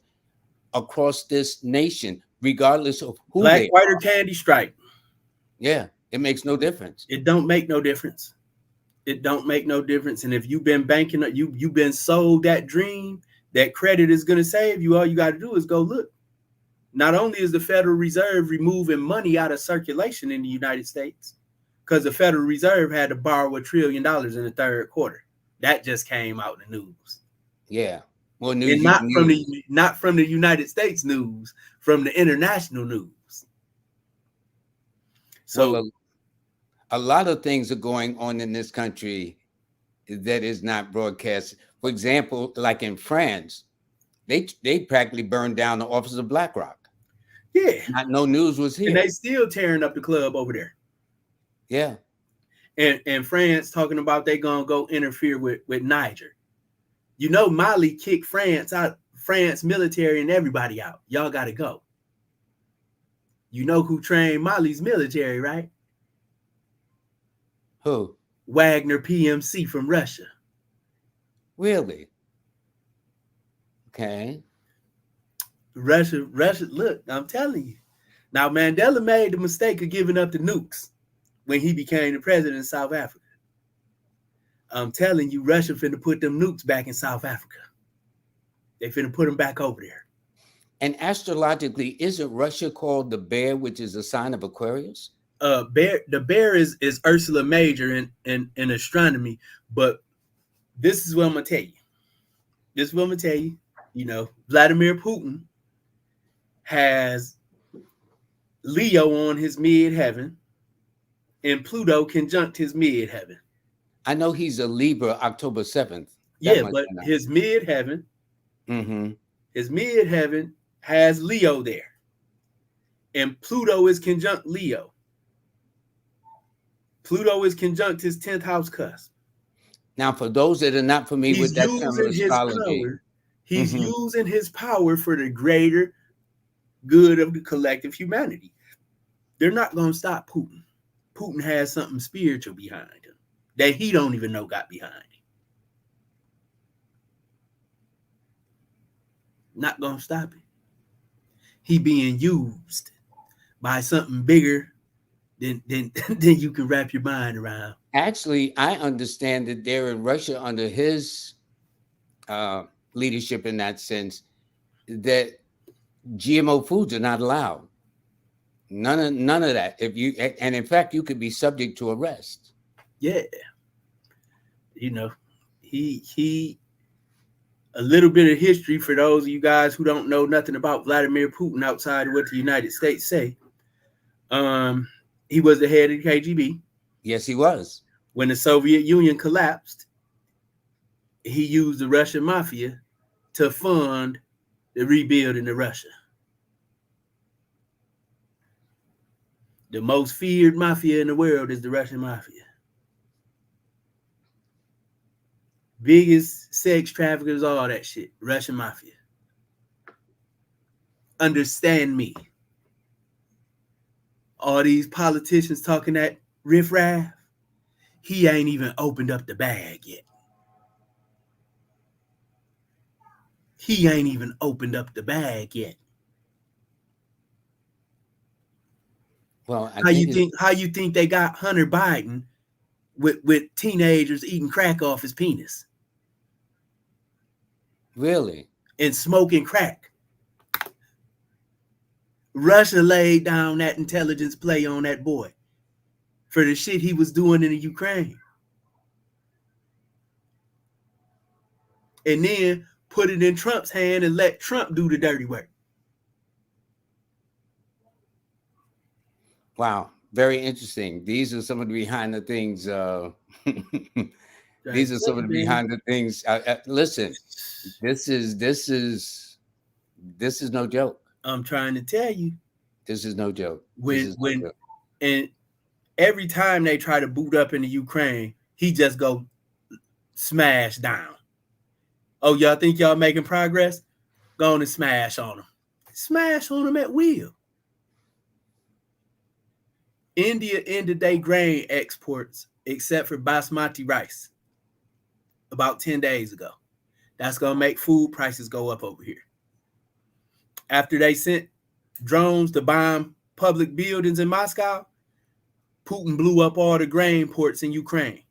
S1: across this nation, regardless of who
S2: Black,
S1: they
S2: white, or candy stripe.
S1: Yeah, it makes no difference.
S2: It don't make no difference. It don't make no difference. And if you've been banking, you've been sold that dream that credit is going to save you, all you got to do is go look. Not only is the Federal Reserve removing money out of circulation in the United States, because the Federal Reserve had to borrow $1 trillion in the third quarter. That just came out in the news.
S1: Yeah. Well,
S2: and not from the United States news, from the international news. So
S1: well, a lot of things are going on in this country that is not broadcast. For example, like in France, they practically burned down the office of BlackRock.
S2: Yeah.
S1: No news was here.
S2: And they still tearing up the club over there.
S1: Yeah.
S2: And France talking about they gonna go interfere with Niger. You know, Mali kicked France out, France military and everybody out. Y'all gotta go. You know who trained Mali's military, right?
S1: Who?
S2: Wagner PMC from Russia.
S1: Really? Okay.
S2: Russia, look, I'm telling you. Now, Mandela made the mistake of giving up the nukes when he became the president of South Africa. I'm telling you, Russia finna put them nukes back in South Africa. They finna put them back over there.
S1: And astrologically, isn't Russia called the bear, which is a sign of Aquarius?
S2: The bear is Ursula Major in astronomy, but this is what I'm gonna tell you. You know, Vladimir Putin has Leo on his midheaven, and Pluto conjunct his midheaven.
S1: I know he's a Libra, October 7th.
S2: Yeah, but his midheaven, his midheaven has Leo there, and Pluto is conjunct Leo. Pluto is conjunct his 10th house cusp.
S1: Now, for those that are not familiar with that term of astrology,
S2: he's using his power for the greater good of the collective humanity. They're not going to stop Putin. Putin has something spiritual behind him. that he don't even know got behind him. Not gonna stop it. He being used by something bigger than you can wrap your mind around.
S1: Actually, I understand that they're in Russia under his leadership in that sense, that GMO foods are not allowed. None of that. And in fact, you could be subject to arrest.
S2: Yeah. You know, he a little bit of history for those of you guys who don't know nothing about Vladimir Putin outside of what the United States say. He was the head of the KGB.
S1: Yes, he was.
S2: When the Soviet Union collapsed, he used the Russian mafia to fund the rebuilding of Russia. The most feared mafia in the world is the Russian mafia. Biggest sex traffickers, all that shit. Russian mafia. Understand me. All these politicians talking that riffraff, he ain't even opened up the bag yet. He ain't even opened up the bag yet.
S1: Well,
S2: how you think they got Hunter Biden with teenagers eating crack off his penis?
S1: Really?
S2: And smoking crack. Russia laid down that intelligence play on that boy for the shit he was doing in the Ukraine. And then put it in Trump's hand and let Trump do the dirty work.
S1: Wow. Very interesting. These are some of the behind the things. These are some of the behind the things. Listen, this is no joke.
S2: I'm trying to tell you.
S1: This is no joke.
S2: And every time they try to boot up in the Ukraine, he just go smash down. Oh, y'all think y'all making progress? Go on and smash on them. Smash on them at will. India ended their grain exports except for basmati rice about 10 days ago. That's going to make food prices go up over here. After they sent drones to bomb public buildings in Moscow, Putin blew up all the grain ports in Ukraine.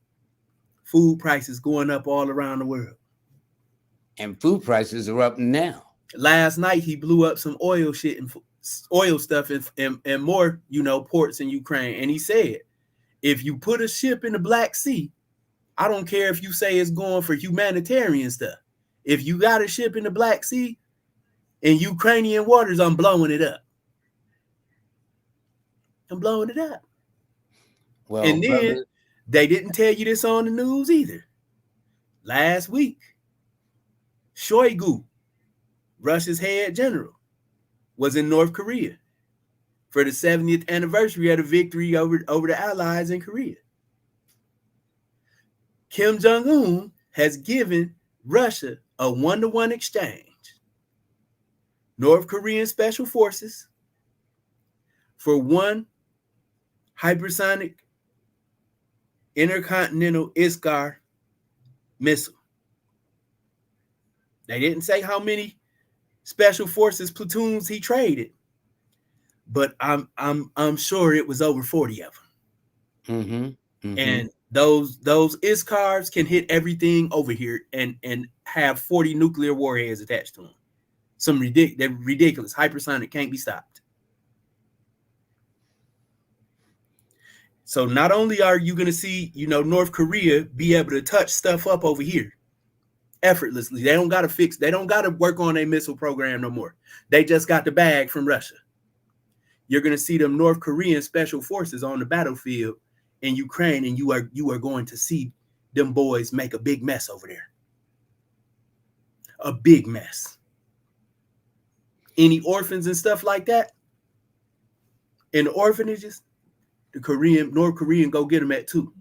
S2: Food prices going up all around the world.
S1: And food prices are up now.
S2: Last night, he blew up some oil shit and oil stuff and more, ports in Ukraine. And he said, if you put a ship in the Black Sea, I don't care if you say it's going for humanitarian stuff. If you got a ship in the Black Sea in Ukrainian waters, I'm blowing it up. I'm blowing it up. Well, and then they didn't tell you this on the news either. Last week, Shoigu, Russia's head general, was in North Korea for the 70th anniversary of the victory over the Allies in Korea. Kim Jong-un has given Russia a 1-to-1 exchange. North Korean special forces for one hypersonic intercontinental Iskar missile. They didn't say how many special forces platoons he traded, but I'm sure it was over 40 of them.
S1: Mm-hmm. Mm-hmm.
S2: And those Iskars can hit everything over here and have 40 nuclear warheads attached to them. They're ridiculous. Hypersonic, can't be stopped. So not only are you going to see, North Korea be able to touch stuff up over here effortlessly. They don't got to work on a missile program no more. They just got the bag from Russia. You're going to see them North Korean special forces on the battlefield in Ukraine, and you are going to see them boys make a big mess over there. A big mess. Any orphans and stuff like that in the orphanages, North Korean go get them at 2.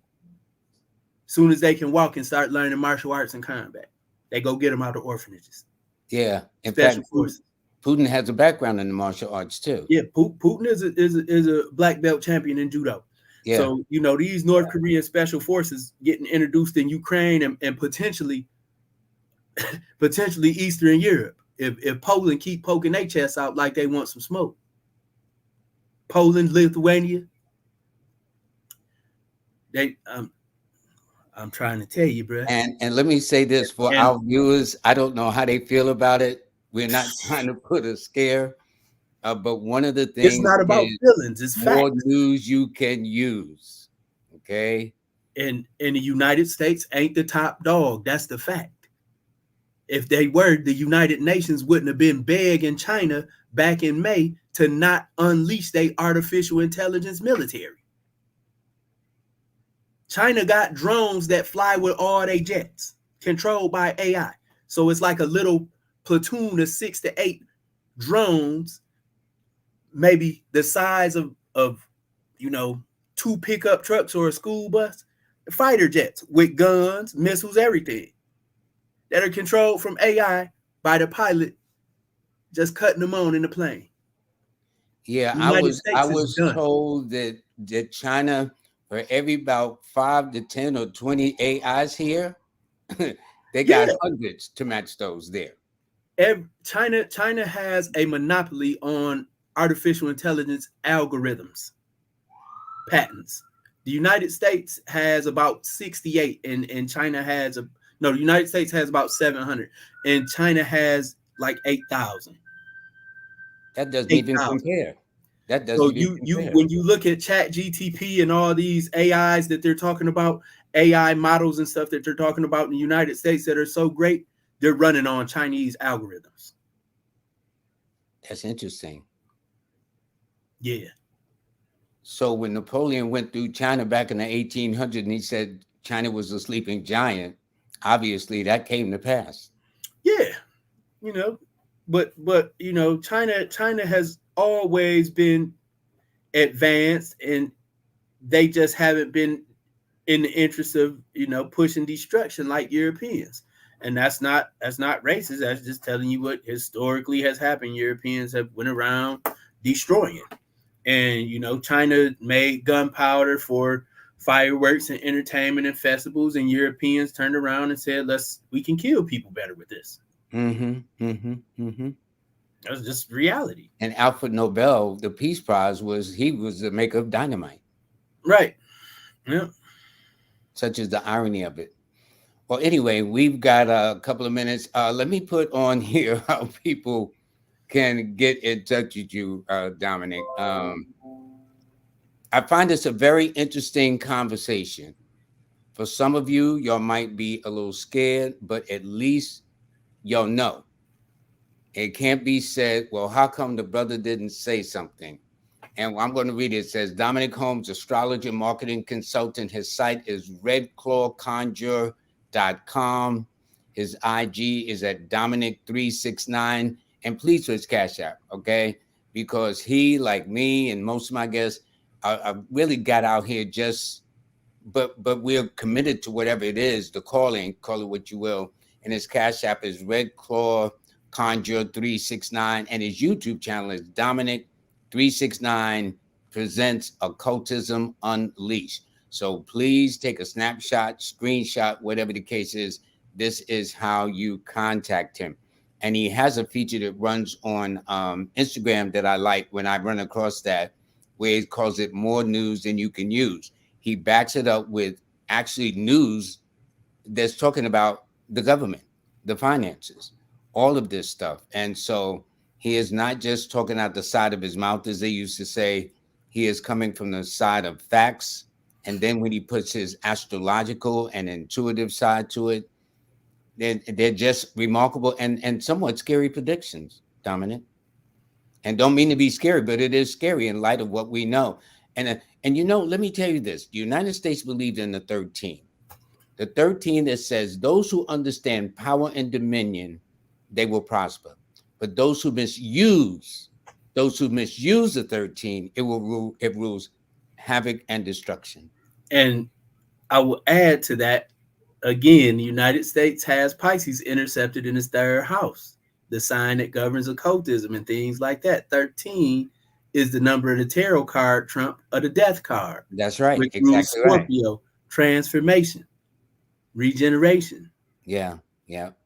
S2: Soon as they can walk and start learning martial arts and combat, they go get them out of orphanages.
S1: Yeah, in fact, Putin has a background in the martial arts too.
S2: Yeah, Putin is a black belt champion in judo.
S1: Yeah.
S2: So, these North Korean special forces getting introduced in Ukraine and potentially Eastern Europe. If Poland keep poking their chests out like they want some smoke. Poland, Lithuania, I'm trying to tell you, bro.
S1: And let me say this for
S2: And
S1: our viewers. I don't know how they feel about it. We're not trying to put a scare, but one of the
S2: it's
S1: things
S2: not about
S1: is
S2: feelings, it's
S1: more
S2: fact.
S1: news you can use. Okay.
S2: And the United States ain't the top dog. That's the fact. If they were, the United Nations wouldn't have been begging China back in May to not unleash their artificial intelligence military. China got drones that fly with all their jets, controlled by AI. So it's like a little platoon of 6 to 8 drones, maybe the size of 2 pickup trucks or a school bus, fighter jets with guns, missiles, everything, that are controlled from AI by the pilot just cutting them on in the plane.
S1: Yeah,
S2: The
S1: I
S2: United
S1: I
S2: States is
S1: was
S2: done.
S1: told that China, for every about 5 to 10 or 20 AIs here, they got
S2: Yeah.
S1: hundreds to match those there.
S2: China has a monopoly on artificial intelligence algorithms, patents. The United States has about 68, and China has the United States has about 700, and China has like 8,000.
S1: That doesn't even
S2: 8,000.
S1: compare. That doesn't
S2: So
S1: even
S2: you
S1: compare.
S2: when you look at Chat GTP and all these AIs that they're talking about, AI models and stuff that they're talking about in the United States that are so great, they're running on Chinese algorithms.
S1: That's interesting.
S2: Yeah.
S1: So when Napoleon went through China back in the 1800s and he said China was a sleeping giant, obviously that came to pass.
S2: Yeah. But China has always been advanced, and they just haven't been in the interest of pushing destruction like Europeans. And that's not racist. That's just telling you what historically has happened. Europeans have went around destroying. And China made gunpowder for fireworks and entertainment and festivals, and Europeans turned around and said, we can kill people better with this. That's just reality.
S1: And Alfred Nobel, the Peace Prize, he was the maker of dynamite.
S2: Right. Yeah.
S1: Such is the irony of it. Well, anyway, we've got a couple of minutes. Let me put on here how people can get in touch with you, Dominic. I find this a very interesting conversation. For some of you, y'all might be a little scared, but at least y'all know. It can't be said, well, how come the brother didn't say something? And I'm going to read it. It says, Dominic Holmes, astrologer, marketing consultant. His site is redclawconjure.com. His IG is at Dominic369. And please switch Cash App, okay? Because he, like me and most of my guests, I really got out here but we're committed to whatever it is, the calling, call it what you will. And his Cash App is redclawconjure369. And his YouTube channel is Dominic369 presents Occultism Unleashed. So please take a snapshot, screenshot, whatever the case is. This is how you contact him. And he has a feature that runs on Instagram that I like when I run across that, where he calls it more news than you can use. He backs it up with actually news that's talking about the government, the finances, all of this stuff. And so he is not just talking out the side of his mouth, as they used to say. He is coming from the side of facts. And then when he puts his astrological and intuitive side to it, they're just remarkable and somewhat scary predictions, Dominic. And don't mean to be scary, but it is scary in light of what we know. And let me tell you this: the United States believed in the 13. The 13 that says those who understand power and dominion, they will prosper. But those who misuse the 13, it rules havoc and destruction.
S2: And I will add to that, again, the United States has Pisces intercepted in its third house, the sign that governs occultism and things like that. 13 is the number of the tarot card trump of the death card.
S1: That's right.
S2: Which
S1: Exactly
S2: rules Scorpio, right. Transformation, regeneration.
S1: Yeah. Yep.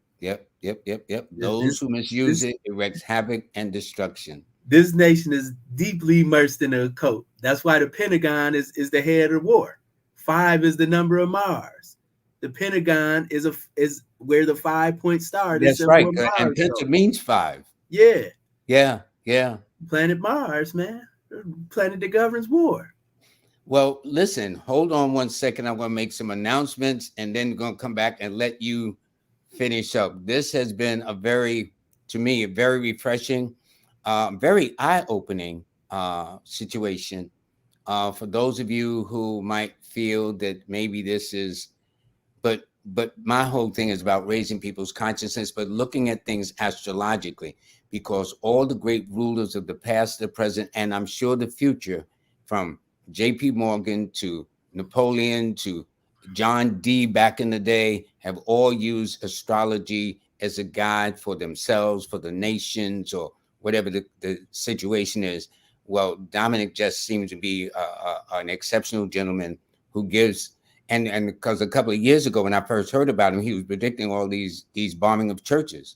S1: Those who misuse it wreaks havoc and destruction.
S2: This nation is deeply immersed in the occult. That's why the Pentagon is the head of war. 5 is the number of Mars. The Pentagon is where the 5-point star.
S1: That's right. And Penta means 5.
S2: Yeah.
S1: Yeah.
S2: Planet Mars, man. Planet that governs war.
S1: Well, listen, hold on one second. I'm going to make some announcements and then going to come back and let you finish up. This has been to me, a very refreshing, very eye-opening situation. For those of you who might feel that maybe this is, but my whole thing is about raising people's consciousness, but looking at things astrologically, because all the great rulers of the past, the present, and I'm sure the future, from J.P. Morgan to Napoleon to John D. back in the day, have all used astrology as a guide for themselves, for the nations, or whatever the situation is. Well, Dominec just seems to be an exceptional gentleman who gives, and because a couple of years ago when I first heard about him, he was predicting all these bombing of churches.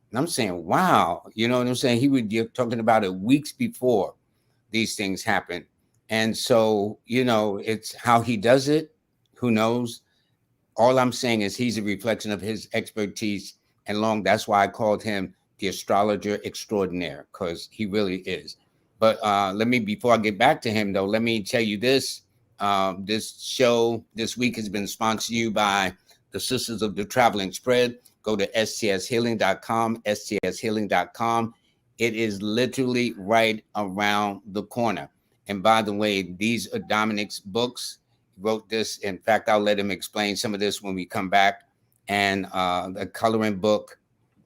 S1: And I'm saying, wow, you know what I'm saying? He would be talking about it weeks before these things happen. And so, it's how he does it. Who knows? All I'm saying is he's a reflection of his expertise. And that's why I called him the Astrologer Extraordinaire, because he really is. But before I get back to him, though, let me tell you this. This show this week has been sponsored to you by the Sisters of the Traveling Spread. Go to stshealing.com, stshealing.com. It is literally right around the corner. And by the way, these are Dominec's books. He wrote this. In fact, I'll let him explain some of this when we come back. And the coloring book.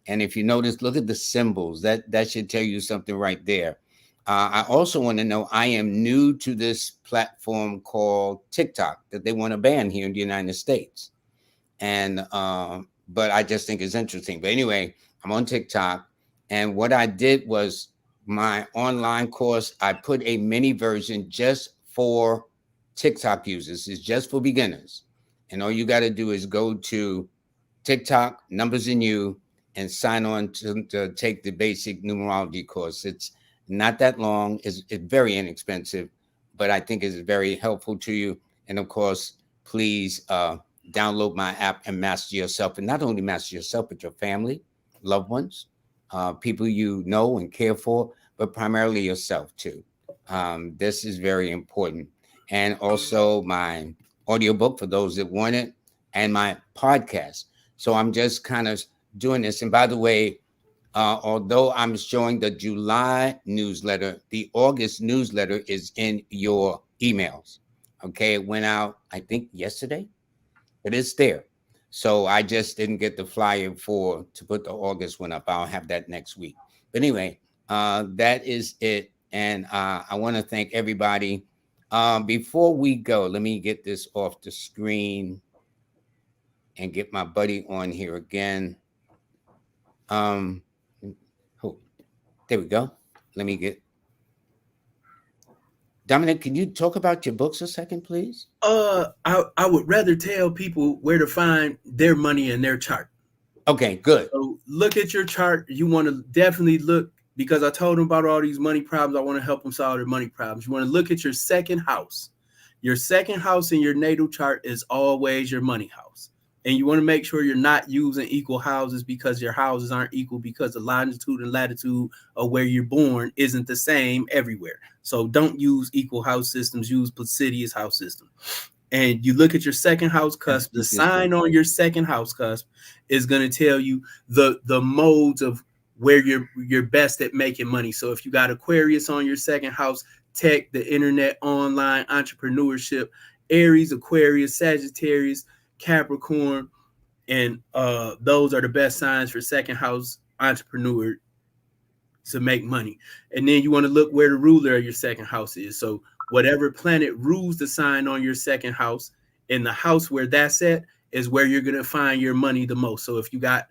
S1: And if you notice, look at the symbols. That should tell you something right there. I also want to know, I am new to this platform called TikTok that they want to ban here in the United States. And but I just think it's interesting. But anyway, I'm on TikTok. And what I did was my online course, I put a mini version just for TikTok users. It's just for beginners. And all you got to do is go to TikTok, Numbers in You, and sign on to take the basic numerology course. It's not that long. It's very inexpensive, but I think it's very helpful to you. And of course, please download my app and master yourself. And not only master yourself, but your family, loved ones, people you know and care for, but primarily yourself too. This is very important. And also my audiobook for those that want it, and my podcast. So I'm just kind of doing this. And by the way, although I'm showing the July newsletter, the August newsletter is in your emails. Okay, it went out, I think, yesterday, but it's there. So I just didn't get the flyer to put the August one up. I'll have that next week. But anyway, that is it. And I want to thank everybody. Before we go, let me get this off the screen and get my buddy on here again. There we go. Let me get Dominec. Can you talk about your books a second, please?
S2: I would rather tell people where to find their money in their chart.
S1: Okay, good.
S2: So look at your chart. You want to definitely look, because I told them about all these money problems. I want to help them solve their money problems. You want to look at your second house. Your second house in your natal chart is always your money house. And you want to make sure you're not using equal houses, because your houses aren't equal, because the longitude and latitude of where you're born isn't the same everywhere. So don't use equal house systems. Use Placidius house system. And you look at your second house cusp. The sign on your second house cusp is going to tell you the modes of where you're best at making money. So if you got Aquarius on your second house, tech, the internet, online, entrepreneurship, Aries, Aquarius, Sagittarius, Capricorn, and those are the best signs for second house entrepreneur to make money. And then you want to look where the ruler of your second house is. So whatever planet rules the sign on your second house, in the house where that's at is where you're going to find your money the most. So if you got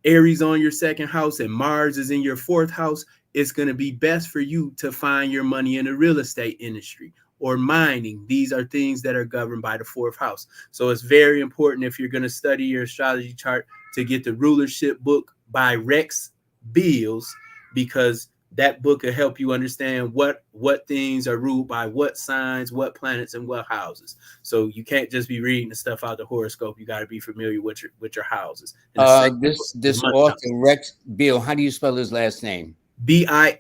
S2: Aries on your second house and Mars is in your fourth house, it's going to be best for you to find your money in the real estate industry or mining. These are things that are governed by the fourth house. So it's very important, if you're going to study your astrology chart, to get the rulership book by Rex Beals, because that book will help you understand what things are ruled by what signs, what planets, and what houses. So you can't just be reading the stuff out the horoscope. You got to be familiar with your houses.
S1: This author Rex Bill, how do you spell his last name?
S2: Bills.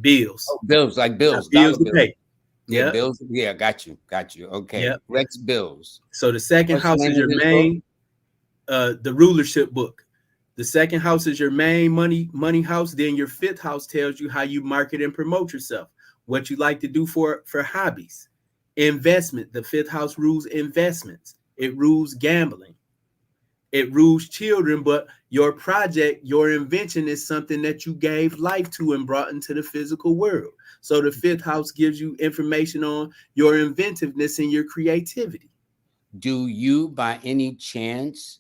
S2: Bills.
S1: Oh, bills, like bills.
S2: Bills to pay.
S1: Yeah, bills. Yeah, got you. Okay.
S2: Yep.
S1: Rex Bills.
S2: So the second house is your main, the rulership book. The second house is your main money house. Then your fifth house tells you how you market and promote yourself, what you like to do for hobbies, investment. The fifth house rules investments. It rules gambling. It rules children, but your project, your invention is something that you gave life to and brought into the physical world. So the fifth house gives you information on your inventiveness and your creativity.
S1: Do you, by any chance,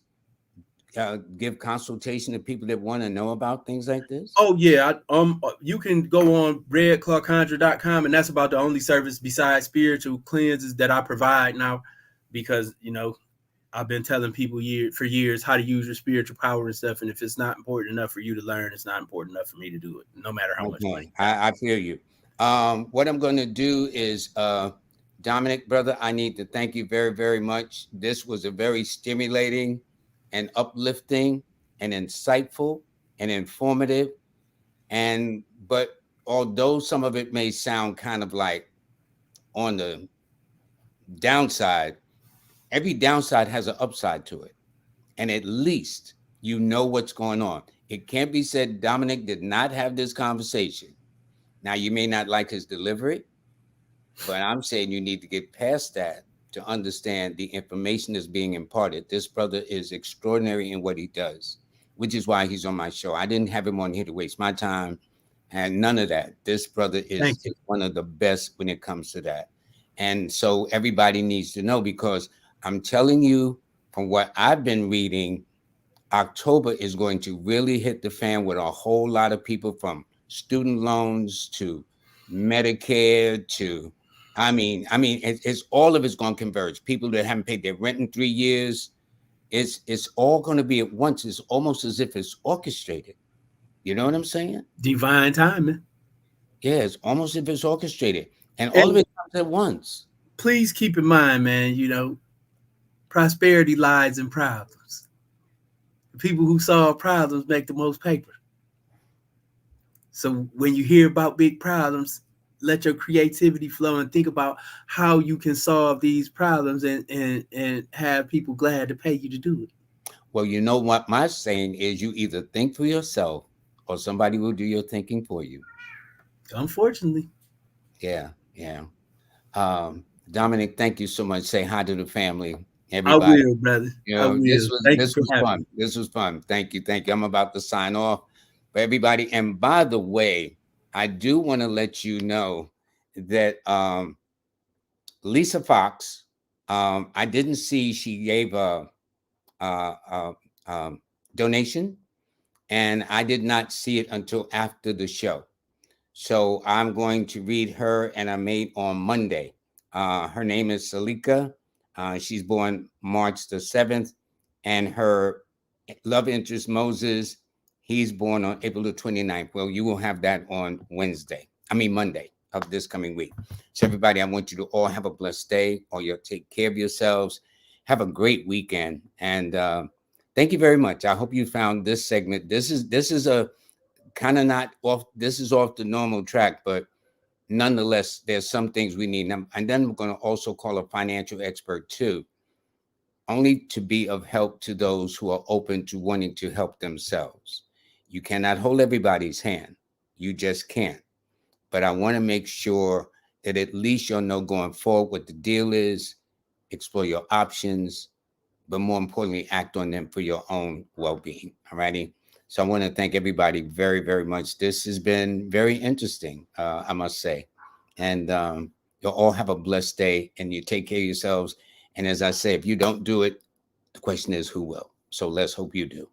S1: give consultation to people that want to know about things like this?
S2: Oh yeah, you can go on redclawconjure.com, and that's about the only service besides spiritual cleanses that I provide now, because I've been telling people for years how to use your spiritual power and stuff, and if it's not important enough for you to learn, it's not important enough for me to do it, no matter how much money.
S1: I feel you. What I'm going to do is, Dominec, brother, I need to thank you very, very much. This was a very stimulating and uplifting and insightful and informative. But although some of it may sound kind of like on the downside, every downside has an upside to it. And at least you know what's going on. It can't be said Dominec did not have this conversation. Now, you may not like his delivery, but I'm saying you need to get past that to understand the information that's being imparted. This brother is extraordinary in what he does, which is why he's on my show. I didn't have him on here to waste my time and none of that. This brother is one of the best when it comes to that. And so everybody needs to know, because I'm telling you, from what I've been reading, October is going to really hit the fan with a whole lot of people, from student loans to Medicare to, it's all of it's going to converge. People that haven't paid their rent in 3 years, it's all going to be at once. It's almost as if it's orchestrated. You know what I'm saying?
S2: Divine timing.
S1: Yeah, it's almost as if it's orchestrated, and all of it comes at once.
S2: Please keep in mind, man, prosperity lies in problems. The people who solve problems make the most paper. So when you hear about big problems, let your creativity flow and think about how you can solve these problems and have people glad to pay you to do it.
S1: Well, you know what my saying is, you either think for yourself or somebody will do your thinking for you.
S2: Unfortunately.
S1: Yeah. Dominec, thank you so much. Say hi to the family. Everybody.
S2: I will, brother.
S1: This was fun. This was fun. Thank you. I'm about to sign off for everybody. And by the way, I do want to let you know that Lisa Fox, I didn't see she gave a donation, and I did not see it until after the show. So I'm going to read her and I made on Monday. Her name is Salika. She's born March the 7th, and her love interest Moses, he's born on April the 29th. Well, you will have that on Monday of this coming week. So everybody, I want you to all have a blessed day, or you'll take care of yourselves. Have a great weekend. And thank you very much. I hope you found this segment. This is a kind of not off. This is off the normal track, but nonetheless, there's some things we need. And then we're going to also call a financial expert too, only to be of help to those who are open to wanting to help themselves. You cannot hold everybody's hand. You just can't. But I want to make sure that at least you'll know going forward what the deal is, explore your options, but more importantly, act on them for your own well-being. All righty. So I want to thank everybody very, very much. This has been very interesting, I must say. And you'll all have a blessed day, and you take care of yourselves. And as I say, if you don't do it, the question is who will. So let's hope you do.